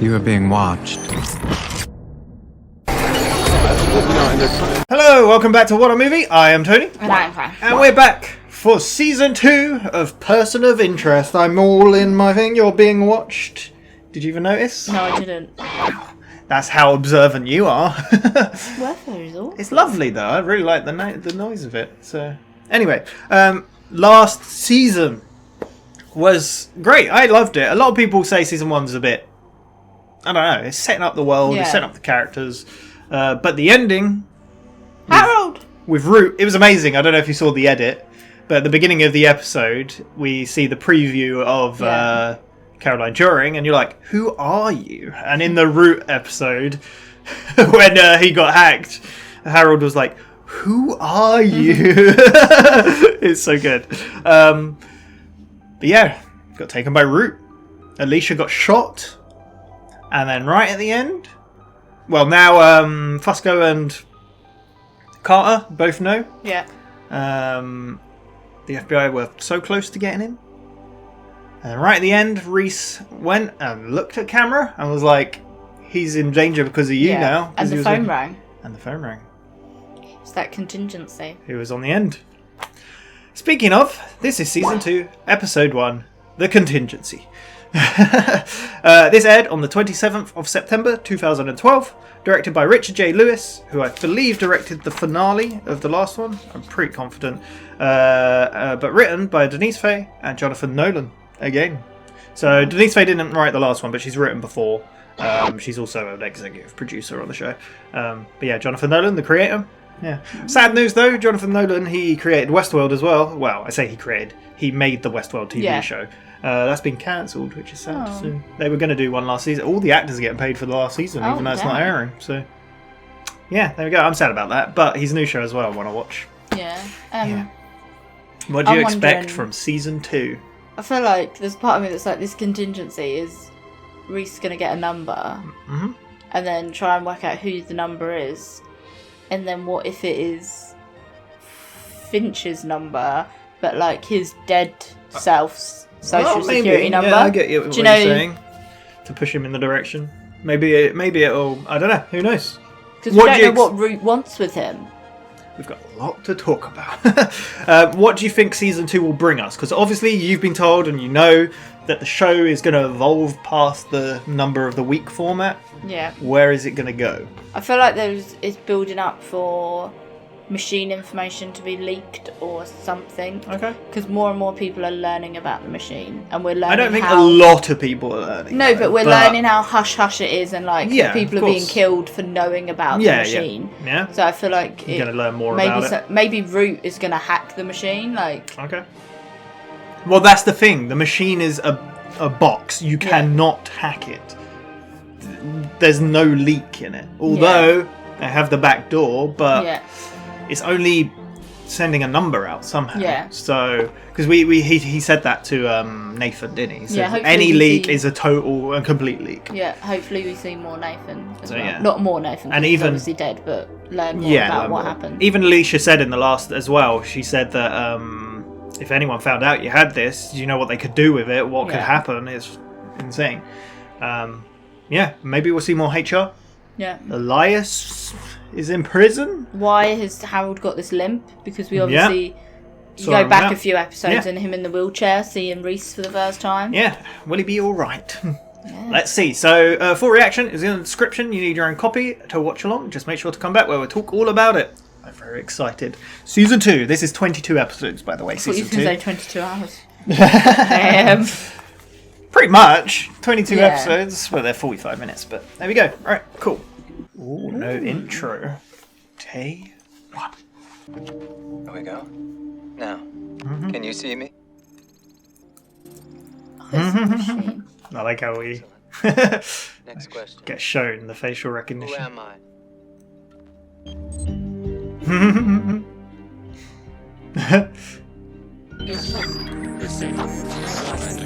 You are being watched. Hello, welcome back to WhatAreMovie. I am Tony. And I'm fine. And we're back for Season 2 of Person of Interest. I'm all in my thing. You're being watched. Did you even notice? No, I didn't. That's how observant you are. Weather is all. It's lovely though. I really like the noise of it. So anyway, last season was great. I loved it. A lot of people say Season 1's a bit, I don't know, it's setting up the world, it's setting up the characters. But the ending... Harold! With Root, it was amazing. I don't know if you saw the edit, but at the beginning of the episode, we see the preview of Caroline Turing, and you're like, who are you? And in the Root episode, when he got hacked, Harold was like, who are you? It's so good. But yeah, got taken by Root. Alicia got shot. And then right at the end, well, now Fusco and Carter both know. Yeah. The FBI were so close to getting him. And right at the end, Reese went and looked at camera and was like, he's in danger because of you now. And the phone rang. And the phone rang. It's that contingency. He was on the end. Speaking of, this is Season 2, Episode 1, The Contingency. This aired on the 27th of September 2012, directed by Richard J. Lewis, who I believe directed the finale of the last one. I'm pretty confident. But written by Denise Fay and Jonathan Nolan again. So Denise Fay didn't write the last one, but she's written before. She's also an executive producer on the show. But yeah, Jonathan Nolan, the creator. Yeah. Sad news though, Jonathan Nolan, he created Westworld as well. Well, I say he made the Westworld TV show. That's been cancelled, which is sad. So they were going to do one last season. All the actors are getting paid for the last season, even though it's not airing. So yeah, there we go. I'm sad about that, but his new show as well I want to watch. Yeah. What do you expect from Season 2? I feel like there's part of me that's like, this contingency is Reese going to get a number and then try and work out who the number is, and then what if it is Finch's number but like his dead self's social security number? Yeah, I get what you're saying. To push him in the direction. Maybe it'll, I don't know, who knows? Because we don't know what Root wants with him. We've got a lot to talk about. What do you think Season 2 will bring us? Because obviously you've been told and you know that the show is going to evolve past the number of the week format. Yeah. Where is it going to go? I feel like it's building up for machine information to be leaked or something. Okay. Because more and more people are learning about the machine, and we're learning. I don't think a lot of people are learning. No, but we're learning how hush hush it is, and like people are being killed for knowing about the machine. Yeah. So I feel like you're going to learn more about it. Maybe Root is going to hack the machine. Like. Okay. Well, that's the thing. The machine is a box. You cannot hack it. There's no leak in it. Although they have the back door, but it's only sending a number out somehow. Yeah. So, because he said that to Nathan, didn't he? So any leak is a total and complete leak. Yeah. Hopefully we see more Nathan as well. Yeah. Not more Nathan. And even obviously dead, but learn more about what happened. Even Alicia said in the last as well. She said that if anyone found out you had this, you know what they could do with it. What could happen is insane. Maybe we'll see more HR. Yeah. Elias is in prison. Why has Harold got this limp? Because we obviously go back a few episodes and him in the wheelchair, seeing Reese for the first time. Yeah. Will he be all right? Let's see. So full reaction is in the description. You need your own copy to watch along. Just make sure to come back where we'll talk all about it. I'm very excited. Season 2. This is 22 episodes, by the way. Season 2. I thought you were going to say 22 hours. Pretty much. 22 episodes. Well, they're 45 minutes, but there we go. All right, cool. Ooh, no intro. Day 1. Here we go. Now, can you see me? Oh, I like how we Next question. Get shown the facial recognition. Who am I?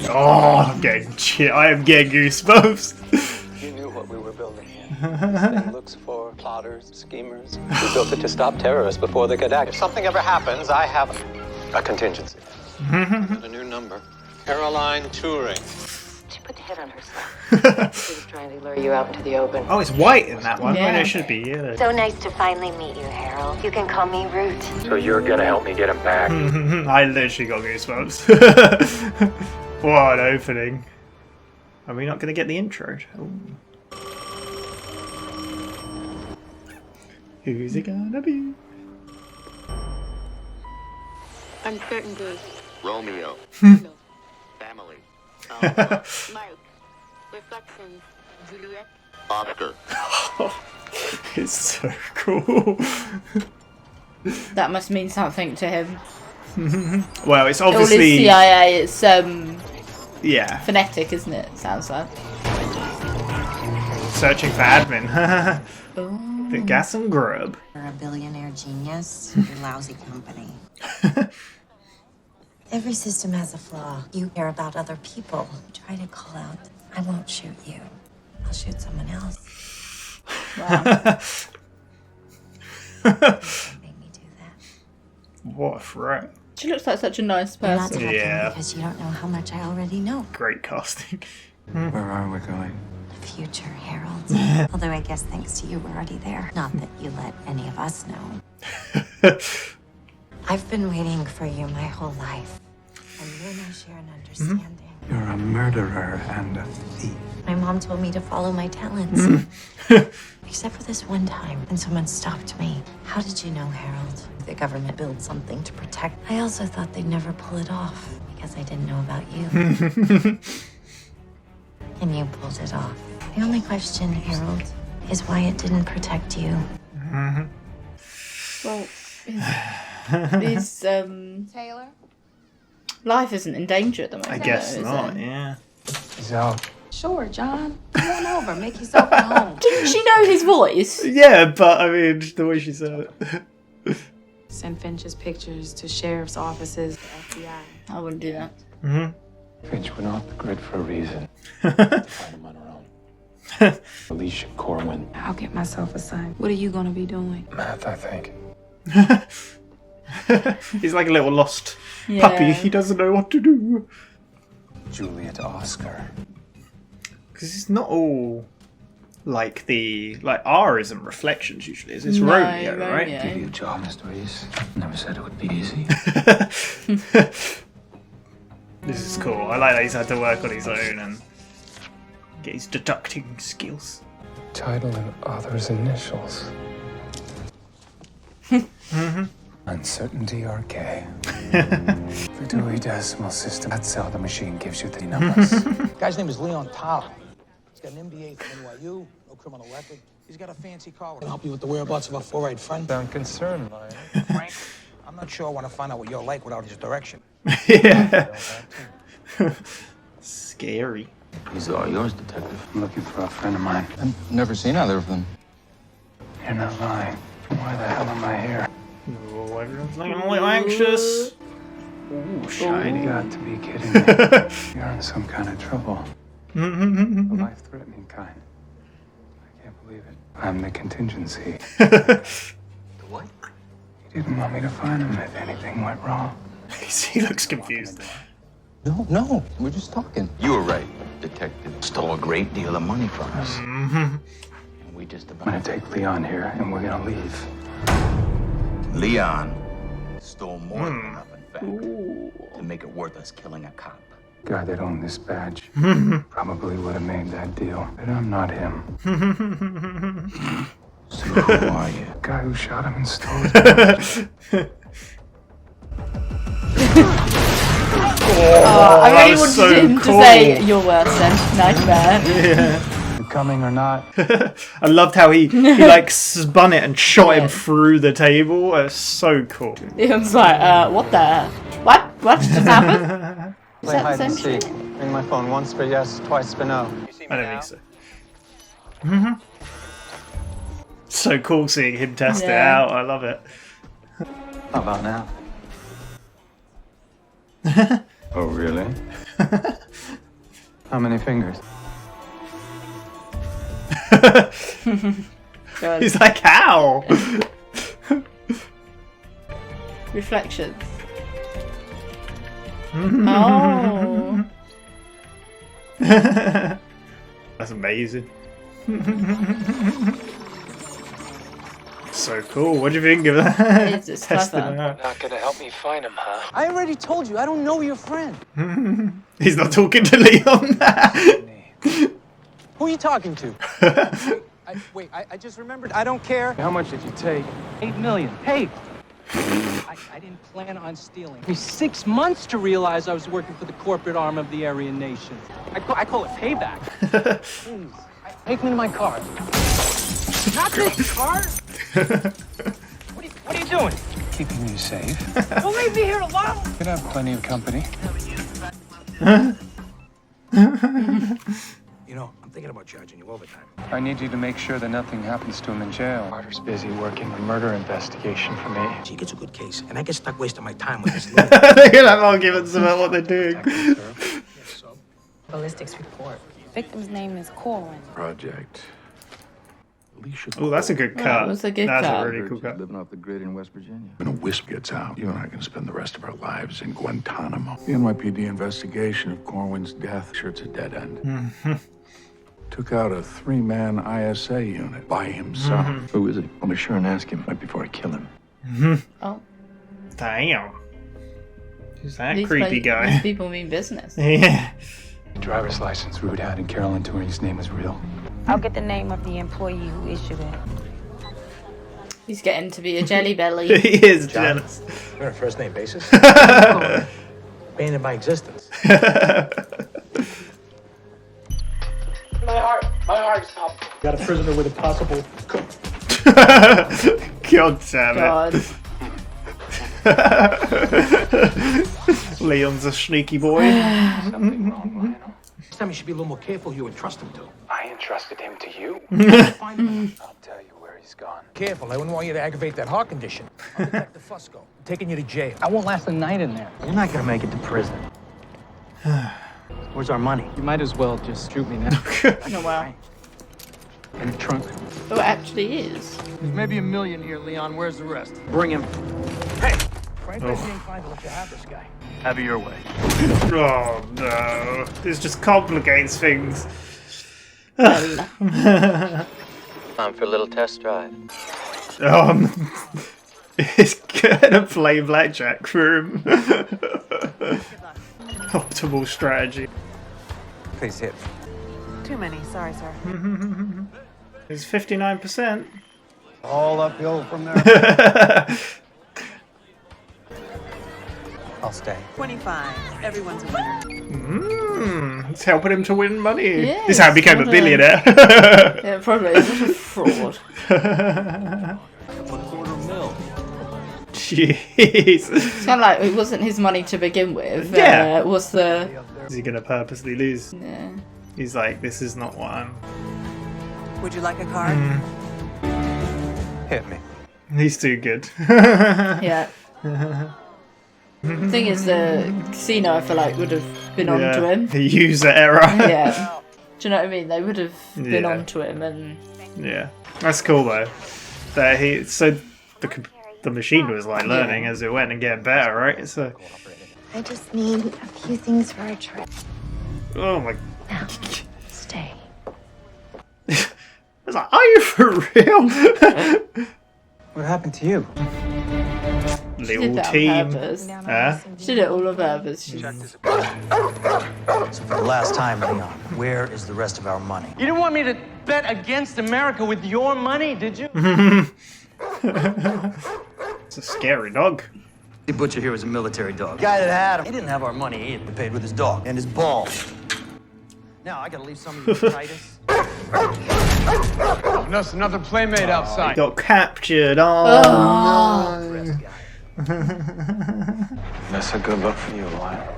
Oh, I'm getting I am getting goosebumps. You knew what we were building here. This thing looks for plotters, schemers. We built it to stop terrorists before they could act. If something ever happens, I have a contingency. A new number. Caroline Turing. To put the hit on herself. She was trying to lure you out into the open. Oh, it's white in that one. Yeah. When it should be yellow. So nice to finally meet you, Harold. You can call me Root. So you're gonna help me get him back? I literally got goosebumps. What an opening. Are we not going to get the intro? Ooh. Who's it gonna be? Uncertain Goose. Romeo. Family. Mark. Reflections. Juliet. Oscar. It's so cool. That must mean something to him. Well, it's All his obviously CIA, it's yeah. phonetic, isn't it? Sounds like. Searching for admin. Ooh. The gas and grub. You're a billionaire genius. You're lousy company. Every system has a flaw. You care about other people. Try to call out. I won't shoot you. I'll shoot someone else. Wow. Make me do that. What a threat. She looks like such a nice I'm not person. talking Yeah. because you don't know how much I already know. Great casting. Where are we going? The future, Harold. Although I guess thanks to you, we're already there. Not that you let any of us know. I've been waiting for you my whole life. And you and I share an understanding. You're a murderer and a thief. My mom told me to follow my talents. Except for this one time when someone stopped me. How did you know, Harold? The government built something to protect. I also thought they'd never pull it off because I didn't know about you. And you pulled it off. The only question, Harold, is why it didn't protect you. Well, his Taylor? life isn't in danger at the moment. I guess though, is not, it? yeah. He's out. Sure, John. Come on over. Make yourself at home. Didn't she know his voice? Yeah, but I mean, the way she said it. Send Finch's pictures to sheriff's offices, the FBI. I wouldn't do that. Finch went off the grid for a reason. Find him on her own. Alicia Corwin. I'll get myself a son. What are you gonna be doing? Math, I think. He's like a little lost Yeah. puppy. He doesn't know what to do. Juliet Oscar. Because it's not all like R isn't reflections usually. It's No, Romeo, Romeo. right? Give you a job, Mr. Reese. Never said it would be easy. This is cool. I like that he's had to work on his own and get his deducting skills. Title and author's initials. Uncertainty RK. The Dewey Decimal System. That's how the machine gives you the numbers. Guy's name is Leon Tao. He's got an MBA from NYU, no criminal record. He's got a fancy car. Can help you with the whereabouts of a four-eyed friend. Sound concerned, Lion. Frank, I'm not sure I want to find out what you're like without his direction. Yeah. Scary. These are yours, Detective. I'm looking for a friend of mine. I've never seen either of them. You're not lying. Why the hell am I here? Oh, everyone's looking a little anxious. Ooh, shiny. You got to be kidding me. You're in some kind of trouble. A life-threatening kind. I can't believe it. I'm the contingency. The what? You didn't want me to find him if anything went wrong. He looks confused. No, we're just talking. You were right. Detective stole a great deal of money from us. And we just I'm gonna about... take Leon here and we're gonna leave. Leon stole more than enough, in fact, to make it worth us killing a cop. Guy that owned this badge probably would have made that deal, but I'm not him. So who are you? Guy who shot him and stole his badge. I that really was wanted so him cool. to say your worst nightmare. You coming or not? I loved how he like spun it and shot him through the table. It's so cool. He was like, what the? What just happened? Is Play that the hide same and seek. shit? Ring my phone once for yes, twice for no. I don't think so. So cool seeing him test it Yeah. out. I love it. How about now? Oh, really? How many fingers? God. He's like, how? Reflections. Oh. That's amazing. So cool. What do you think of that? It's just Testing clever. it out. Not gonna help me find him, huh? I already told you, I don't know your friend. He's not talking to Leon. Who are you talking to? Wait, I just remembered. I don't care. How much did you take? 8 million. Hey! I didn't plan on stealing. It took me 6 months to realize I was working for the corporate arm of the Aryan nation. I call it payback. Please, take me to my car. Not this car! What are you doing? Keeping you safe. Don't leave me here alone! You could have plenty of company. You know, I'm thinking about charging you overtime. I need you to make sure that nothing happens to him in jail. Carter's busy working a murder investigation for me. She gets a good case, and I get stuck wasting my time with this They're gonna have arguments about what they're doing. Ballistics report. Victim's name is Corwin. Project. Oh, that's a good cut. That was a good That's cut. a really cool cut. Living off the grid in West Virginia. When a wisp gets out, you and I can spend the rest of our lives in Guantanamo. The NYPD investigation of Corwin's death, sure it's a dead end. Took out a 3-man ISA unit by himself. Who is it? I'll be sure and ask him right before I kill him. Oh, Damn. Who's that these creepy guy? These people mean business. Yeah. Driver's license Root had in Carolyn Turing's name was real. I'll get the name of the employee who issued it. He's getting to be a jelly belly. He is jealous. You're on a first name basis? Banned my existence. My heart stopped. Got a prisoner with a possible cook. God damn it. Leon's a sneaky boy. Something wrong, Lionel. Next time you should be a little more careful who you entrust him to. I entrusted him to you. Find him. I'll tell you where he's gone. Careful, I wouldn't want you to aggravate that heart condition. I'm Detective Fusco. I'm taking you to jail. I won't last a night in there. You're not gonna make it to prison. Where's our money? You might as well just shoot me now. Oh, wow. In the trunk. Oh, it actually is. There's maybe $1 million here, Leon. Where's the rest? Bring him. Frankly, I'd be inclined to let you have this guy. Have it your way. Oh no. This just complicates things. Time for a little test drive. It's gonna play blackjack for him. Optimal strategy. Please hit. Too many. Sorry, sir. It's 59%. All uphill from there. I'll stay. 25. Everyone's a winner. It's helping him to win money. Yes, This is how he became a what a- billionaire. Yeah, probably. It's a fraud. Jeez. It's kind of like it wasn't his money to begin with. Yeah. Was the... Is he gonna purposely lose? Yeah. He's like, this is not what I'm. Would you like a card? Hit me. He's too good. Yeah. The thing is, the casino, I feel like, would have been on to him. The user error. Yeah. Do you know what I mean? They would have been Yeah. on to him, and Yeah, that's cool though. That the machine was like learning as it went and getting better, right? So, I just need a few things for a trip. oh my, Now, stay. I was like, are you for real? What happened to you? she Little did that team. on purpose. Huh? She did it all on purpose. So for the last time, Leon, where is the rest of our money? You didn't want me to bet against America with your money, did you? It's a scary dog. The butcher here was a military dog. Guy that had him. He didn't have our money either. He paid with his dog and his balls. Now I gotta leave some of you with Titus. There's another playmate He outside. got captured. Oh, no. That's a good look for you, Lionel.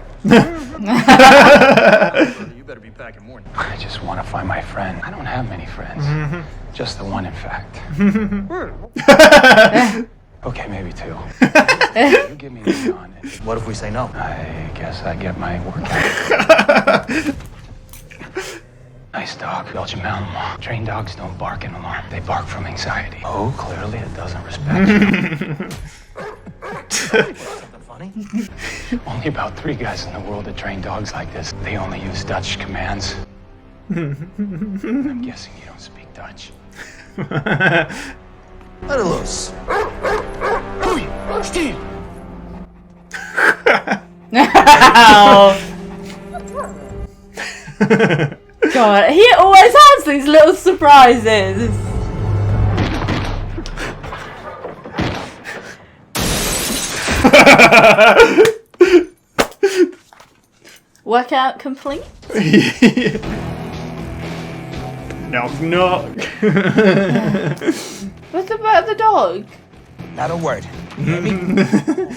You better be packing more. I just want to find my friend. I don't have many friends. Just the one, in fact. Okay, maybe two. You give me the gun. What if we say no? I guess I get my workout. Nice dog, Belgian Malinois. Trained dogs don't bark in alarm. They bark from anxiety. Oh, clearly it doesn't respect you. funny? Only about 3 guys in the world that train dogs like this. They only use Dutch commands. I'm guessing you don't speak Dutch. Let it loose. Steve! God, he always has these little surprises. Workout complete? Knock knock. What's about the dog? Not a word.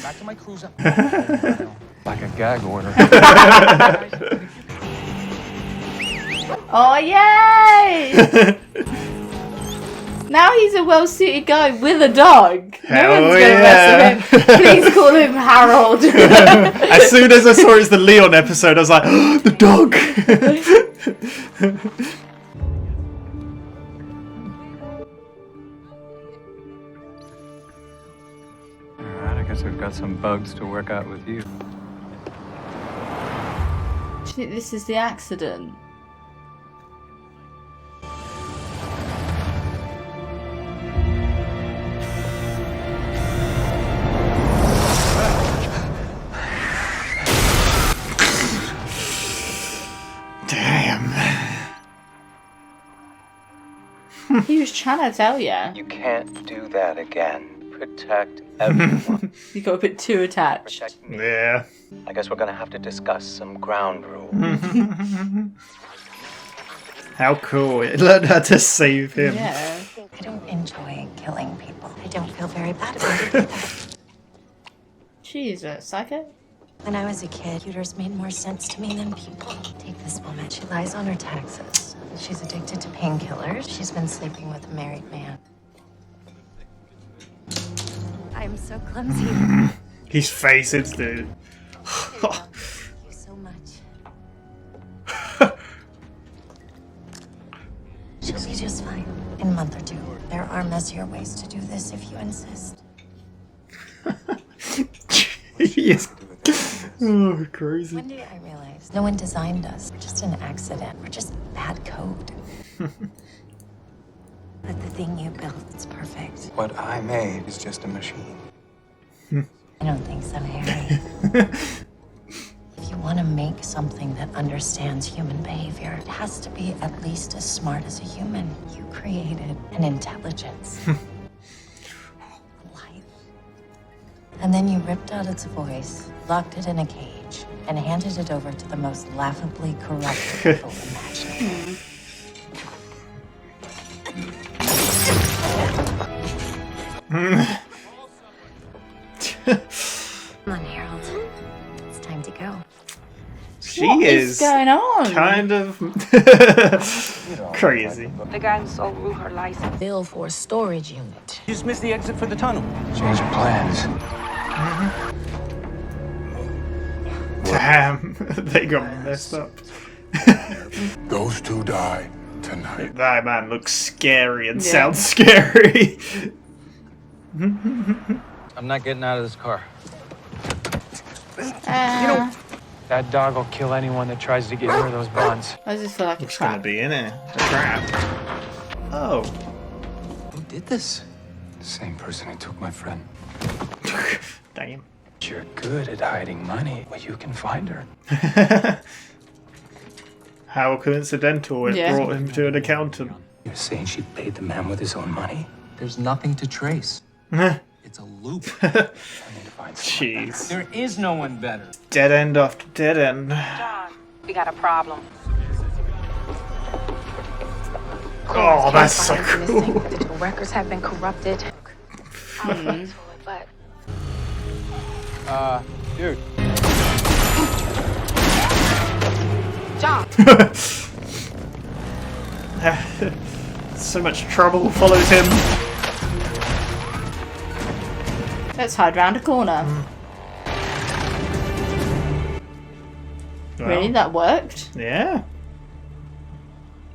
Back to my cruiser. Like a gag order. Oh yay! Now he's a well-suited guy with a dog. No one's gonna mess with him. Please call him Harold. As soon as I saw it's the Leon episode, I was like, oh, the dog. Alright, I guess we've got some bugs to work out with you. Do you think this is the accident? Damn. He was trying to tell ya. You can't do that again. Protect everyone. You got a bit too attached. Protect me. Yeah. I guess we're gonna have to discuss some ground rules. How cool. It learned how to save him. Yeah. I don't enjoy killing people. I don't feel very bad about it either. Jesus, psycho. When I was a kid, computers made more sense to me than people. Take this woman. She lies on her taxes. She's addicted to painkillers. She's been sleeping with a married man. I'm so clumsy. His faces, dude. Thank you so much. She'll be just fine in a month or 2. There are messier ways to do this if you insist. Yes. Oh, crazy. One day I realized no one designed us. We're just an accident. We're just bad code. But the thing you built, it's perfect. What I made is just a machine. I don't think so, Harry. If you want to make something that understands human behavior, it has to be at least as smart as a human. You created an intelligence. Life. And then you ripped out its voice, locked it in a cage, and handed it over to the most laughably corrupt people imaginable. Come on, Harold. It's time to go. She What is is going on? kind of crazy. The guy who sold Rue her license. Bill for a storage unit. You just missed the exit for the tunnel. Change of plans. Damn, they got messed up. Those 2 die tonight. That man looks scary and sounds scary. I'm not getting out of this car. That dog will kill anyone that tries to get near those bonds. I just feel like a It's gonna trap. be in it. A trap. Oh. Who did this? The same person who took my friend. Damn. You're good at hiding money. Well, you can find her. How coincidental it brought him to an accountant. You're saying she paid the man with his own money? There's nothing to trace. It's a loop. I need to find someone better. Jeez. There is no one better. Dead end after dead end. John, we got a problem. Oh, that's so cool. Digital records have been corrupted. But Dude. John. So much trouble follows him. Let's hide round a corner. Well, Really? That worked? Yeah.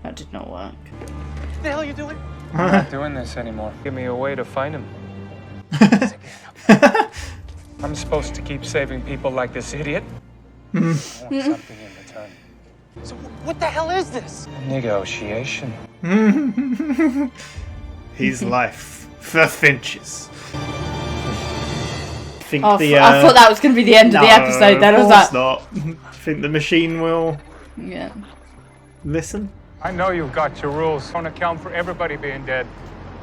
That did not work. What the hell are you doing? I'm not doing this anymore. Give me a way to find him. I'm supposed to keep saving people like this idiot. I want something in return. So what the hell is this? Negotiation. His life for Finch's. I thought that was going to be the end of the episode. Then I was like, not. I think the machine will. Yeah. Listen. I know you've got your rules. Don't account for everybody being dead.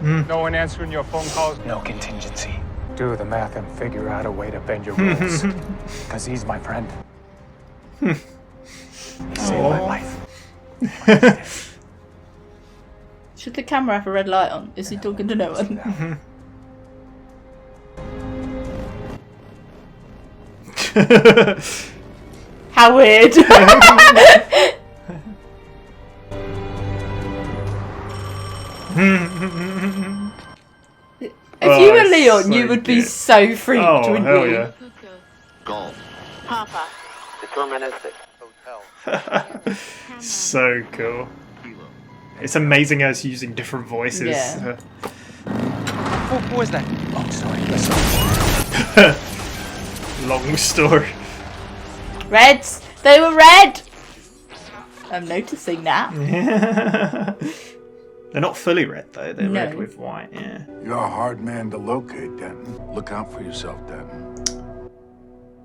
No one answering your phone calls. No contingency. Do the math and figure out a way to bend your rules. Because he's my friend. He saved my life. Should the camera have a red light on? Is he talking to Nolan? How weird. If you were Leon, so you would be good. so freaked, wouldn't hell you? yeah. Golf. Papa. Deterministic. So cool. It's amazing how it's using different voices. Yeah. Who was that? Oh, sorry. Long story. Reds! They were red! I'm noticing that. They're not fully red though, they're No. red with white, yeah. You're a hard man to locate, Denton. Look out for yourself, Denton.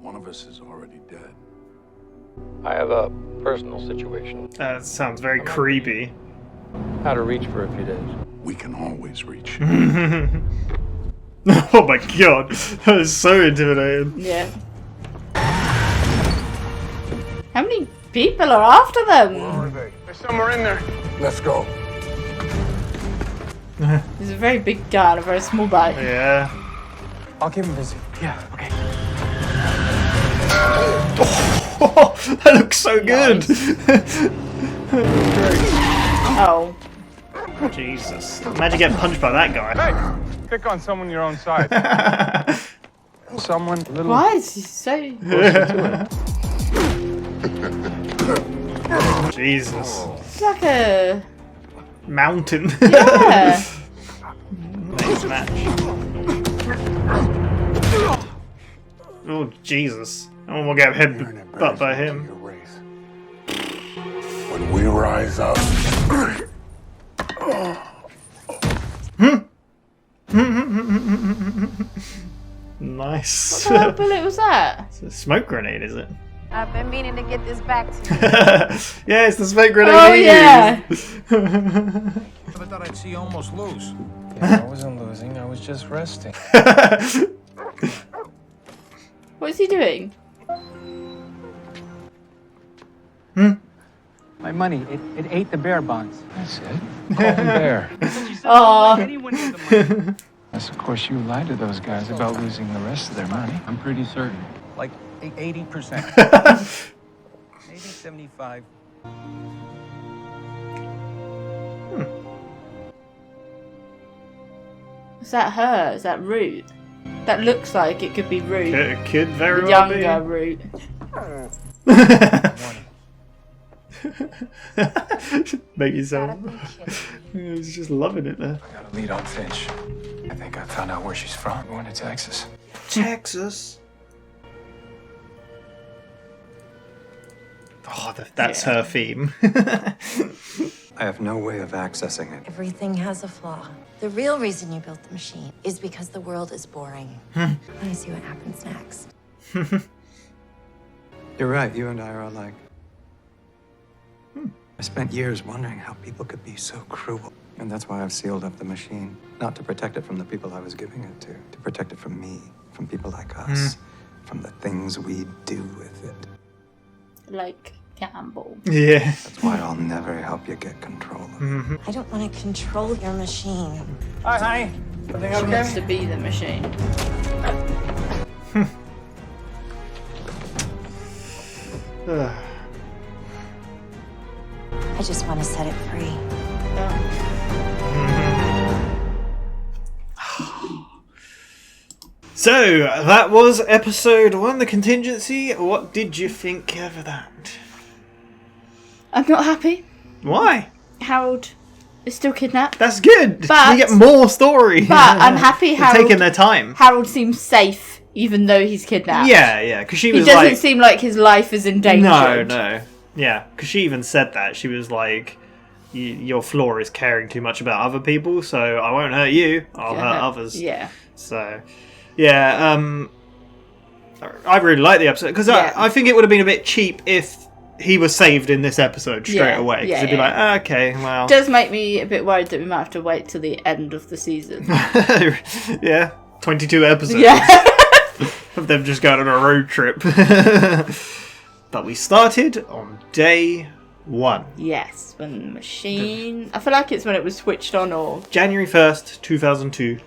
One of us is already dead. I have a personal situation. That sounds very creepy. How to reach for a few days. We can always reach. Oh my god, that was so intimidating. Yeah. How many people are after them? There's somewhere in there. Let's go. There's a very big guy and a very small bike. Yeah. I'll keep him busy. Yeah, okay. Oh, that looks so good. Oh. Jesus. Imagine getting punched by that guy. Hey, pick on someone your own size. Someone a little Why is he so... closer to it. Jesus. It's like a... Mountain. Yeah. Next match. Oh, Jesus. I won't get headbutt by him. When we rise up. Nice. What kind of bullet was that? It's a smoke grenade, is it? I've been meaning to get this back to you. Yeah, it's the smoke grenade. Oh, he yeah. used. I thought I'd see you almost lose. Yeah, I wasn't losing. I was just resting. What is he doing? My money, it ate the bear bonds. That's it. Call him Bear. Oh. Yes, of course, you lied to those guys about losing the rest of their money. I'm pretty certain. Like 80%. Maybe 75. Is that her? Is that Root? That looks like it could be Root. Could very The well younger Root. Make yourself. He's just loving it there. I got a lead on Finch. I think I found out where she's from. I'm going to Texas. Texas. Oh, that's her theme. I have no way of accessing it. Everything has a flaw. The real reason you built the machine is because the world is boring. I want to see what happens next. You're right, you and I are alike. I spent years wondering how people could be so cruel. And that's why I've sealed up the machine. Not to protect it from the people I was giving it to protect it from me, from people like us, from the things we do with it. Like gamble. Yeah. That's why I'll never help you get control of it. I don't want to control your machine. Hi, honey. Everything She okay? wants to be the machine. I just want to set it free. So, that was episode 1, The Contingency. What did you think of that? I'm not happy. Why? Harold is still kidnapped. That's good. But- you get more story. But I'm happy They're Harold... taking their time. Harold seems safe even though he's kidnapped. Yeah, because she was He doesn't seem like his life is endangered. No. Yeah, because she even said that. She was like, your flaw is caring too much about other people, so I won't hurt you, I'll hurt others. Yeah. So, yeah, I really like the episode, because I think it would have been a bit cheap if he was saved in this episode straight away. Because it'd be like, okay, well... It does make me a bit worried that we might have to wait till the end of the season. Yeah, 22 episodes. Yeah. Of them just going on a road trip. But we started on day 1. Yes, when the machine... I feel like it's when it was switched on, or... January 1st, 2002.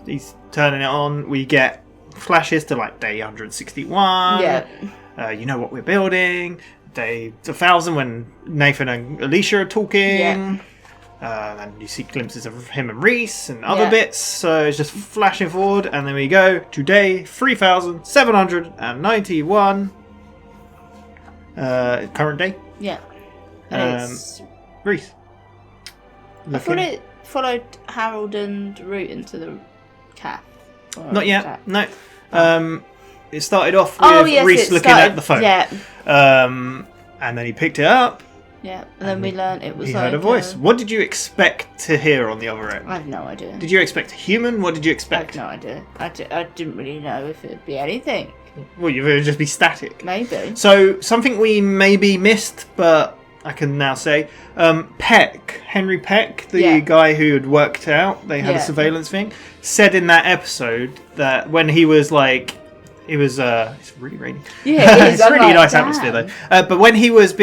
He's turning it on. We get flashes to like day 161. Yeah. You know what we're building. Day 1000 when Nathan and Alicia are talking. Yeah. And you see glimpses of him and Reese and other bits. So it's just flashing forward. And then we go to day 3791. Current day. Yeah. And it's... Reese. I thought it followed Harold and Root into the calf. Not yet. No. It started off with Reese looking at the phone. Yeah. And then he picked it up. Yeah. And then we learned it was he heard a voice. What did you expect to hear on the other end? I have no idea. Did you expect a human? What did you expect? I have no idea. I didn't really know if it'd be anything. Well, it would just be static. Maybe. So, something we maybe missed, but I can now say, Henry Peck, the guy who had worked out, they had a surveillance thing, said in that episode that when he was like, it's really rainy. Yeah, it's really nice atmosphere though. But when he was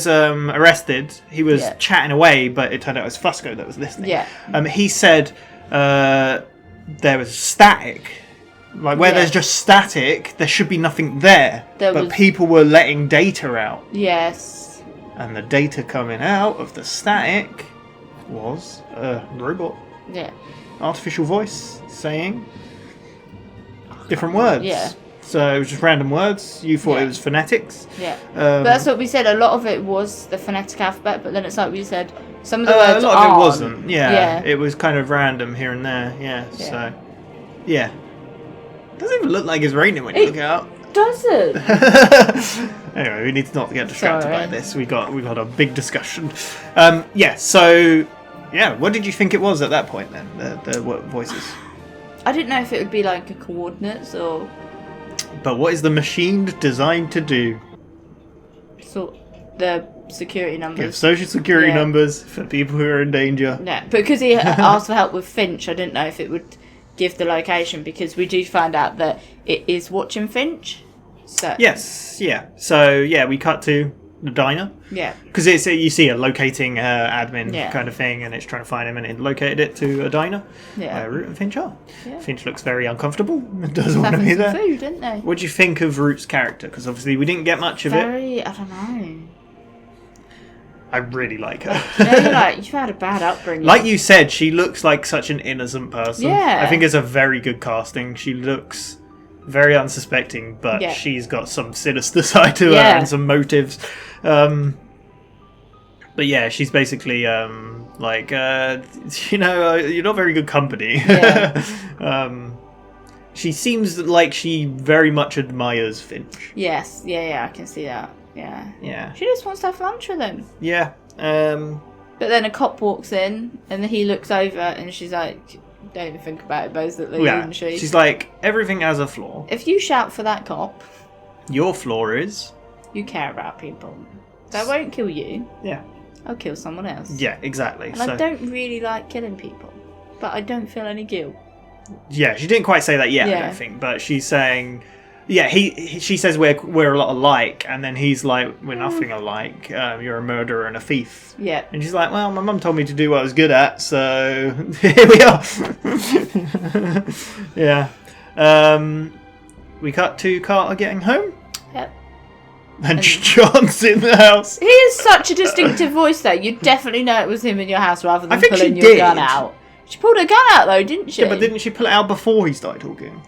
arrested, he was chatting away, but it turned out it was Fusco that was listening. Yeah. He said there was static. Like where there's just static, there should be nothing there. But people were letting data out. Yes. And the data coming out of the static was a robot. Yeah. Artificial voice saying different words. Yeah. So it was just random words. You thought it was phonetics. Yeah. But that's what we said. A lot of it was the phonetic alphabet, but then it's like we said, some of the words a lot aren't. of it wasn't. Yeah. It was kind of random here and there. Yeah. So, yeah. Doesn't even look like it's raining when you look out. Doesn't. Anyway, we need to not get distracted by this. We got a big discussion. So what did you think it was at that point then? The voices. I didn't know if it would be like a coordinates or. But what is the machine designed to do? So the security numbers. Give social security numbers for people who are in danger. Yeah, because he asked for help with Finch, I didn't know if it would give the location, because we do find out that it is watching Finch. So yes, yeah. So we cut to the diner. Yeah. Because it's you see a locating admin kind of thing, and it's trying to find him, and it located it to a diner. Yeah. Root and Finch are. Yeah. Finch looks very uncomfortable. Doesn't want to be there. Food, didn't they? What do you think of Root's character? Because obviously we didn't get much of it. I don't know. I really like her. You've had a bad upbringing. Like you said, she looks like such an innocent person. Yeah. I think it's a very good casting. She looks very unsuspecting, but she's got some sinister side to her and some motives. But yeah, she's basically you're not very good company. Yeah. She seems like she very much admires Finch. Yes, yeah, I can see that. Yeah. Yeah. She just wants to have lunch with him. Yeah. But then a cop walks in, and then he looks over, and she's like, don't even think about it, basically, isn't she? She's like, everything has a flaw. If you shout for that cop... Your flaw is... You care about people. That won't kill you. Yeah. I'll kill someone else. Yeah, exactly. And I don't really like killing people, but I don't feel any guilt. Yeah, she didn't quite say that yet, I don't think, but she's saying... Yeah, she says we're a lot alike, and then he's like, we're nothing alike. You're a murderer and a thief. Yeah. And she's like, well, my mum told me to do what I was good at, so here we are. Yeah. We cut to Carter getting home. Yep. And John's in the house. He has such a distinctive voice, though. You'd definitely know it was him in your house rather than pulling your gun out. She pulled her gun out, though, didn't she? Yeah, but didn't she pull it out before he started talking?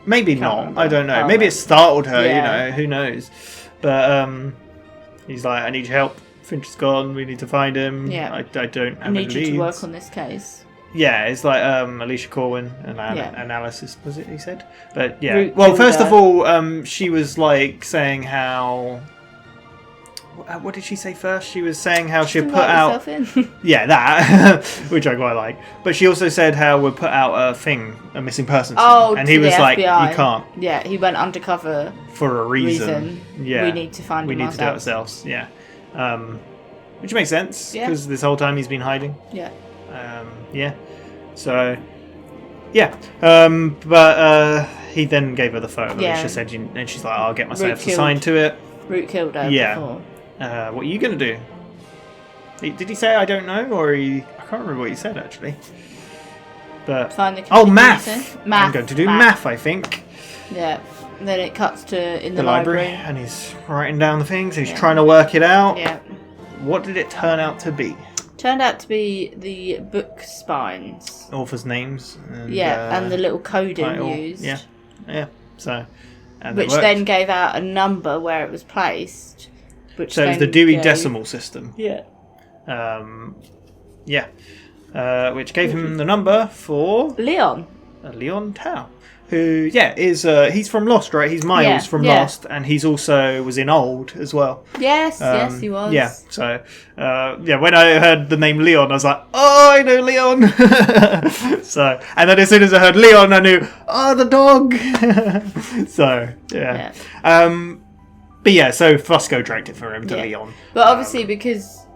Maybe not. Remember. I don't know. Maybe it startled her, who knows. But he's like, I need your help. Finch is gone. We need to find him. Yeah. I don't have I need any you to leads. work on this case. Yeah, it's like Alicia Corwin and analysis, was it he said? But yeah. Root Well, first killed of all, she was like saying how... What did she say first? She was saying how she'd put out... Yeah, that, which I quite like. But she also said how we'd put out a missing person thing. And he was like, FBI. you can't. Yeah, he went undercover for a reason. Yeah. We need to find him ourselves. We need to do it ourselves, yeah. Which makes sense, because this whole time he's been hiding. Yeah. Yeah. So, yeah. But he then gave her the photo. Yeah. She said, and she's like, I'll get myself assigned to it. Root killed her before. What are you going to do? Did he say I don't know? Or I can't remember what he said, actually. But find the math! I'm going to do math, I think. Yeah. And then it cuts to in the library. And he's writing down the things. He's trying to work it out. Yeah. What did it turn out to be? Turned out to be the book spines. Authors' names. And, and the little coding title. used. Yeah. So, which then gave out a number where it was placed. Which so it was the Dewey Decimal System. Yeah. Which gave him the number for Leon. Leon Tao. Who, is he's from Lost, right? He's Miles from Lost, and he's also was in Old as well. Yes, yes, he was. Yeah, so when I heard the name Leon, I was like, oh, I know Leon. So, and then as soon as I heard Leon, I knew, oh, the dog. So, yeah. But yeah, so Fusco dragged it for him to Leon. But obviously, because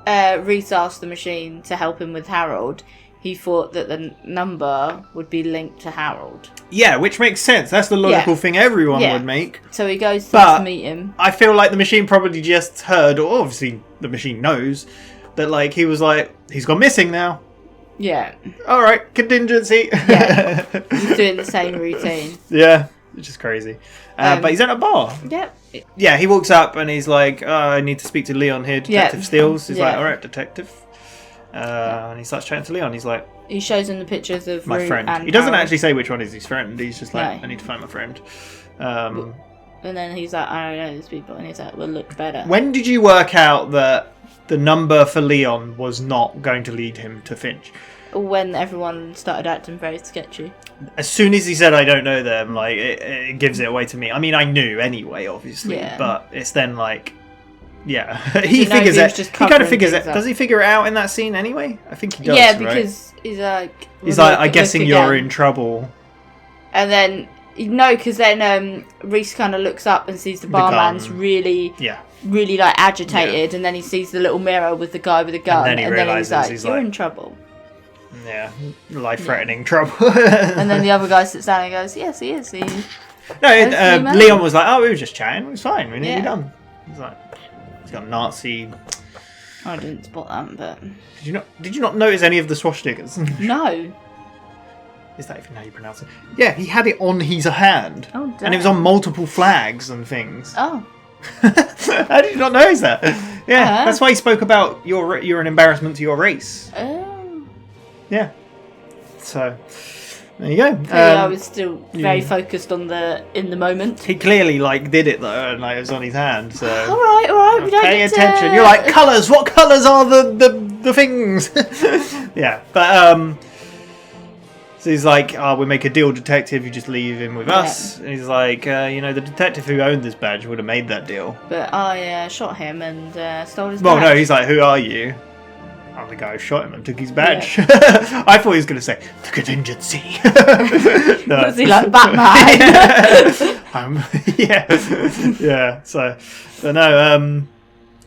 Reese asked the machine to help him with Harold, he thought that the number would be linked to Harold. Yeah, which makes sense. That's the logical thing everyone would make. So he goes to meet him. I feel like the machine probably just heard, or obviously the machine knows, that like he was like, he's gone missing now. Yeah. Alright, contingency. Yeah. He's doing the same routine. Yeah, which is crazy. But he's at a bar. Yep. Yeah, he walks up and he's like, I need to speak to Leon here, Detective Steele. He's like, alright, detective. And he starts chatting to Leon. He's like, he shows him the pictures of my Root friend. And he doesn't Harold. actually say which one is his friend. He's just like, I need to find my friend. And then he's like, I don't know these people. And he's like, we'll look better. When did you work out that the number for Leon was not going to lead him to Finch? When everyone started acting very sketchy. As soon as he said, I don't know them, like, it gives it away to me. I mean, I knew anyway, obviously. Yeah. But it's then like, he figures it. He kind of figures it. Does he figure it out in that scene anyway? I think he does. Yeah, because he's like, I'm guessing you're in trouble. And then because then Reese kind of looks up and sees the barman's really like agitated, and then he sees the little mirror with the guy with the gun, and then he realizes he's like, you're in trouble. Yeah, life-threatening trouble. And then the other guy sits down and goes, yes, he is. No, Leon was like, oh, we were just chatting. It was fine. We're nearly done. He's like, he's got Nazi. I didn't spot that, but did you not notice any of the swastikas? No. Is that even how you pronounce it? Yeah, he had it on his hand. Oh, damn. And it was on multiple flags and things. Oh. How did you not notice that? Yeah, that's why he spoke about you're an embarrassment to your race. Oh. Yeah. So, there you go. I was still very focused on in the moment. He clearly did it though, and it was on his hand. So all right, we don't pay need attention. To... You're like, colours. What colours are the things? Yeah, but so he's like, we make a deal, detective. You just leave him with us. And he's like, the detective who owned this badge would have made that deal. But I shot him and stole his badge. Well, no, he's like, who are you? I'm the guy who shot him and took his badge. Yeah. I thought he was going to say, the contingency. No. Was he like Batman? Yeah. So, but no,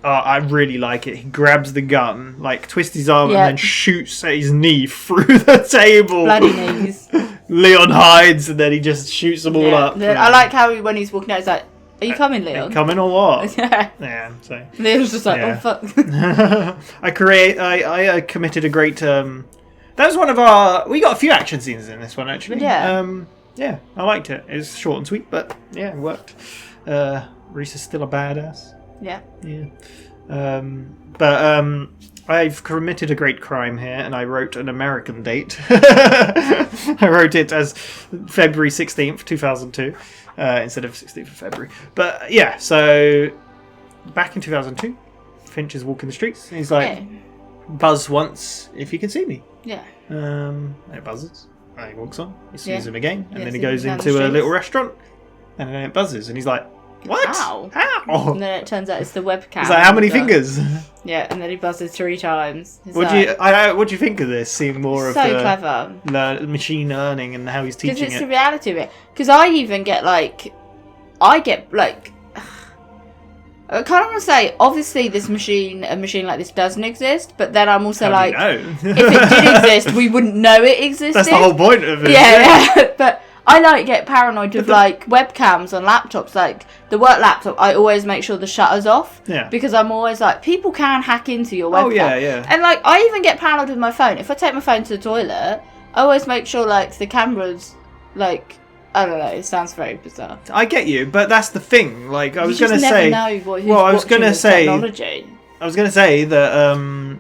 I really like it. He grabs the gun, twists his arm and then shoots at his knee through the table. Bloody knees. Leon hides and then he just shoots them all up. I like how when he's walking out, he's like, are you coming, Leon? Are you coming or what? Yeah. So Leon's just like, oh fuck. I committed a great. That was one of our. We got a few action scenes in this one actually. Yeah. I liked it. It was short and sweet, but yeah, it worked. Reese is still a badass. Yeah. I've committed a great crime here, and I wrote an American date. I wrote it as February 16th, 2002. Instead of 16th of February. But yeah, so back in 2002, Finch is walking the streets and he's like, buzz once if you can see me. Yeah. And it buzzes. And he walks on. He sees him again, and Yeah, then he sees him goes down the into a streets. little restaurant, and then it buzzes, and he's like, "What? How? How?" And then it turns out it's the webcam. He's like, "How many with the- fingers?" Yeah, and then he buzzes 3 times. It's What do you think of this? Seeing more so of the clever. machine learning and how he's Because teaching it's the it. reality of it. Because I even get like, I kind of want to say, obviously, a machine like this doesn't exist, but then I'm also How do like, you know? if it did exist, we wouldn't know it existed. That's the whole point of it. Yeah. But I like get paranoid of like webcams on laptops. Like the work laptop, I always make sure the shutter's off. Yeah. Because I'm always like, people can hack into your webcam. Oh, yeah, yeah. And like, I even get paranoid with my phone. If I take my phone to the toilet, I always make sure like the camera's like, I don't know. It sounds very bizarre. I get you, but that's the thing. Like I was You going to just say, never know who's well, I was watching going to the say, technology. I was going to say that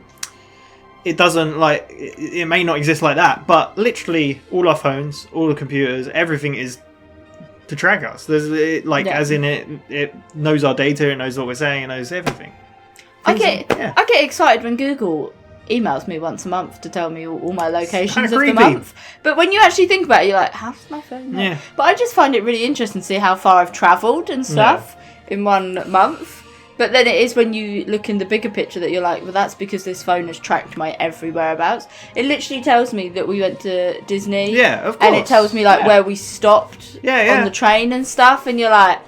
it doesn't like it may not exist like that, but literally all our phones, all the computers, everything is to track us. There's as in it knows our data, it knows what we're saying, it knows everything. I get excited when Google emails me once a month to tell me all my locations of creepy. the month. But when you actually think about it, you're like, how does my phone know? Yeah. But I just find it really interesting to see how far I've travelled and stuff in 1 month. But then it is when you look in the bigger picture that you're like, well, that's because this phone has tracked my every whereabouts. It literally tells me that we went to Disney. Yeah, of course. And it tells me where we stopped on the train and stuff. And you're like,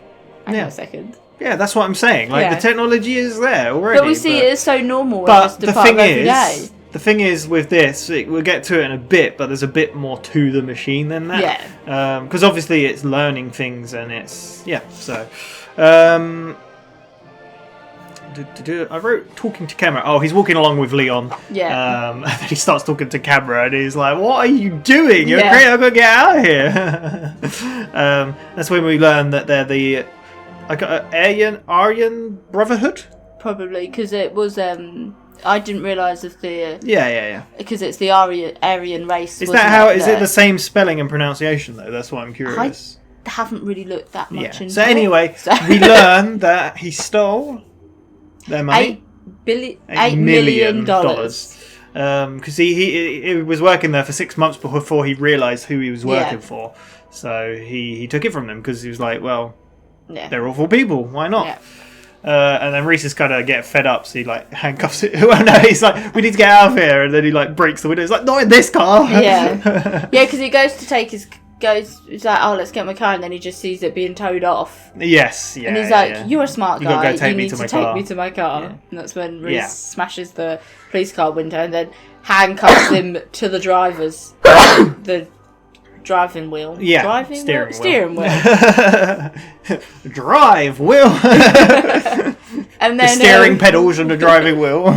hang on a second. Yeah, that's what I'm saying. Like the technology is there already. But we see it as so normal. But Just a the part thing of every day. is, the thing is with this, we'll get to it in a bit, but there's a bit more to the machine than that. Yeah. Because obviously it's learning things and it's So, I wrote talking to camera. Oh, he's walking along with Leon. Yeah. And then he starts talking to camera, and he's like, "What are you doing? You're Yeah. great. I've got to get out of here." That's when we learn that they're the Aryan Brotherhood. Probably because it was. I didn't realise of the. Yeah. Because it's the Aryan race. Is that how? Is it the same spelling and pronunciation though? That's why I'm curious. I haven't really looked that much into So anyway, it. we learn that he stole their money. $8 million. Because he was working there for 6 months before he realised who he was working for. So he took it from them because he was like, well, they're awful people. Why not? Yeah. And then Reese is kind of getting fed up, so he like handcuffs it. Well, no, he's like, we need to get out of here, and then he like breaks the window. He's like, not in this car. Yeah, because he goes to take his. He's like, oh, let's get my car, and then he just sees it being towed off. Yes, yeah. And he's like, you're a smart You guy. gotta go take you me need to to my take car. me to my car. Yeah. And that's when Reese smashes the police car window and then handcuffs him to the the driving wheel. Yeah, Steering wheel. Drive wheel. And then the steering pedals and the driving wheel.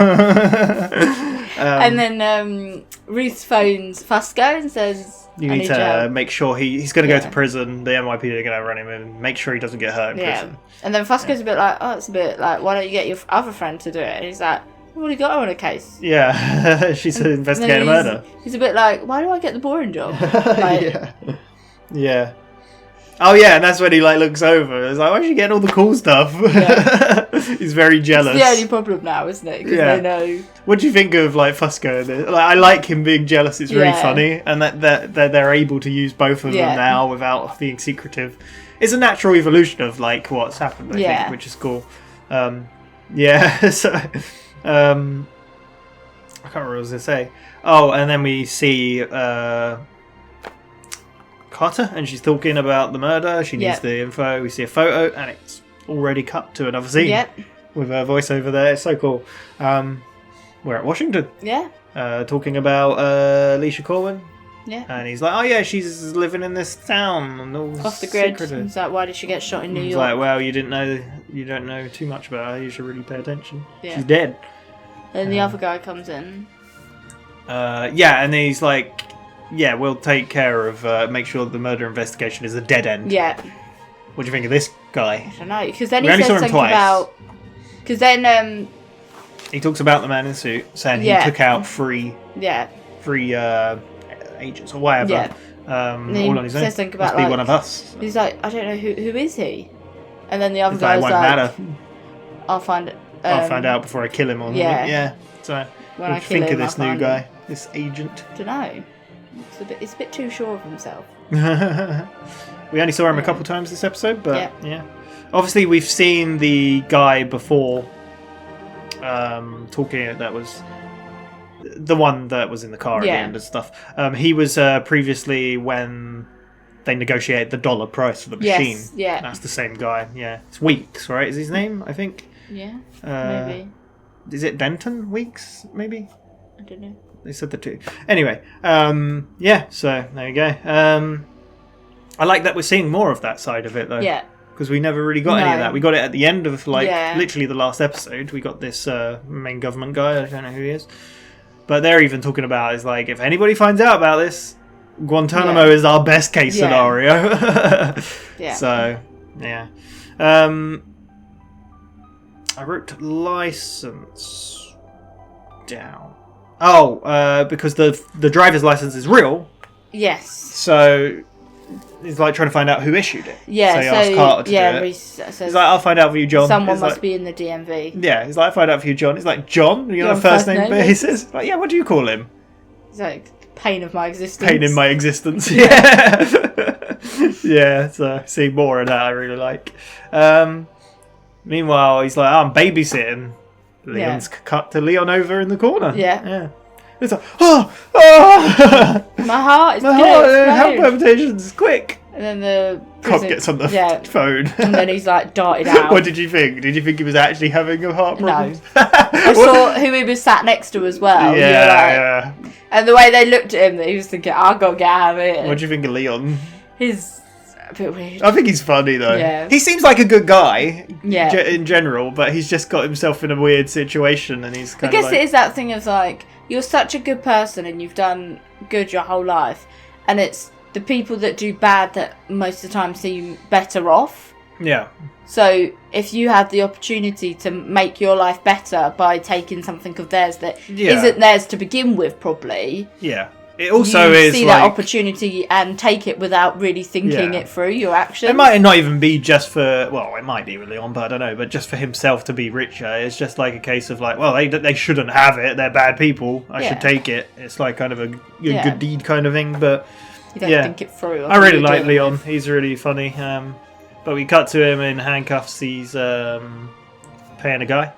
And then Ruth phones Fusco and says, you need to make sure he's going to go to prison. The NYPD are going to run him and make sure he doesn't get hurt in prison. And then Fusco's a bit like, oh, it's a bit like, why don't you get your other friend to do it? And he's like, I've already got her on a case. Yeah, she's investigating a murder. He's a bit like, why do I get the boring job? Like, yeah. Oh yeah, and that's when he like looks over. It's like, why is she getting all the cool stuff? Yeah. He's very jealous. It's the only problem now, isn't it? Because they know. What do you think of like Fusco? Like, I like him being jealous. It's really funny, and that they're able to use both of them now without being secretive. It's a natural evolution of like what's happened. I think, which is cool. So I can't remember what I was gonna say. Oh, and then we see Carter, and she's talking about the murder. She needs the info. We see a photo, and it's already cut to another scene with her voiceover there. It's so cool. We're at Washington. Yeah. Talking about Alicia Corwin. Yeah. And he's like, oh yeah, she's living in this town. And all off the grid. secretive. He's like, why did she get shot in New He's York? like, well, you don't know too much about her. You should really pay attention. Yeah. She's dead. Then the other guy comes in. And he's like, yeah, we'll take care of, make sure the murder investigation is a dead end. Yeah. What do you think of this guy? I don't know, because then We he only says saw him something twice. about... Because then... He talks about the man in the suit, saying he took out three agents or whatever. Yeah. All on his own. Says something about, Must be like, one of us. He's like, I don't know, who is he? And then the other He's like, guy's it won't like... matter. I'll find it. I'll find out before I kill him or something. Yeah. Yeah. So when What I do you kill think him, of this I new find guy, him. this agent? Dunno. It's a bit too sure of himself. We only saw him a couple times this episode, but yeah. Obviously, we've seen the guy before talking. That was the one that was in the car at the end and stuff. He was previously when they negotiated the dollar price for the machine. Yes, yeah. That's the same guy. Yeah, it's Weeks, right? Is his name? I think. Yeah, maybe. Is it Denton Weeks? Maybe. I don't know. They said the two. Anyway, yeah. So there you go. I like that we're seeing more of that side of it, though. Yeah. Because we never really got any of that. We got it at the end of literally the last episode. We got this main government guy. I don't know who he is, but they're even talking about is like if anybody finds out about this, Guantanamo is our best case scenario. Yeah. So yeah. I wrote license down. Oh, because the driver's license is real. Yes. So he's like trying to find out who issued it. Yeah. So he asked Carter to do it. Reese says, he's like, I'll find out for you, John. Someone he's must like, be in the DMV. Yeah. He's like, I'll find out for you, John. He's like, John? You're on a first name basis? Like, yeah. What do you call him? He's like, pain of my existence. Pain in my existence. Yeah. Yeah. So see more of that. I really like. Meanwhile, he's like, I'm babysitting. Leon's cut to Leon over in the corner. Yeah. Yeah. It's like, oh! My heart is my gonna heart, explode. heart palpitations, quick! And then the Cop gets on the phone. And then he's like darted out. What did you think? Did you think he was actually having a heart problem? No. I saw who he was sat next to as well. Yeah, yeah. And the way they looked at him, he was thinking, I've got to get out of here. What do you think of Leon? He's a bit weird. I think he's funny though. Yeah. He seems like a good guy in general, but he's just got himself in a weird situation and he's kind I guess of like... it is that thing of like, you're such a good person and you've done good your whole life, and it's the people that do bad that most of the time seem better off. Yeah. So if you have the opportunity to make your life better by taking something of theirs that isn't theirs to begin with, probably. Yeah. It also you is see like... that opportunity and take it without really thinking it through, your actions. It might not even be just for... Well, it might be with Leon, but I don't know. But just for himself to be richer. It's just like a case of like, well, they shouldn't have it. They're bad people. I should take it. It's like kind of a good deed kind of thing. But you don't think it through. I really like Leon. He's really funny. But we cut to him in handcuffs. He's paying a guy.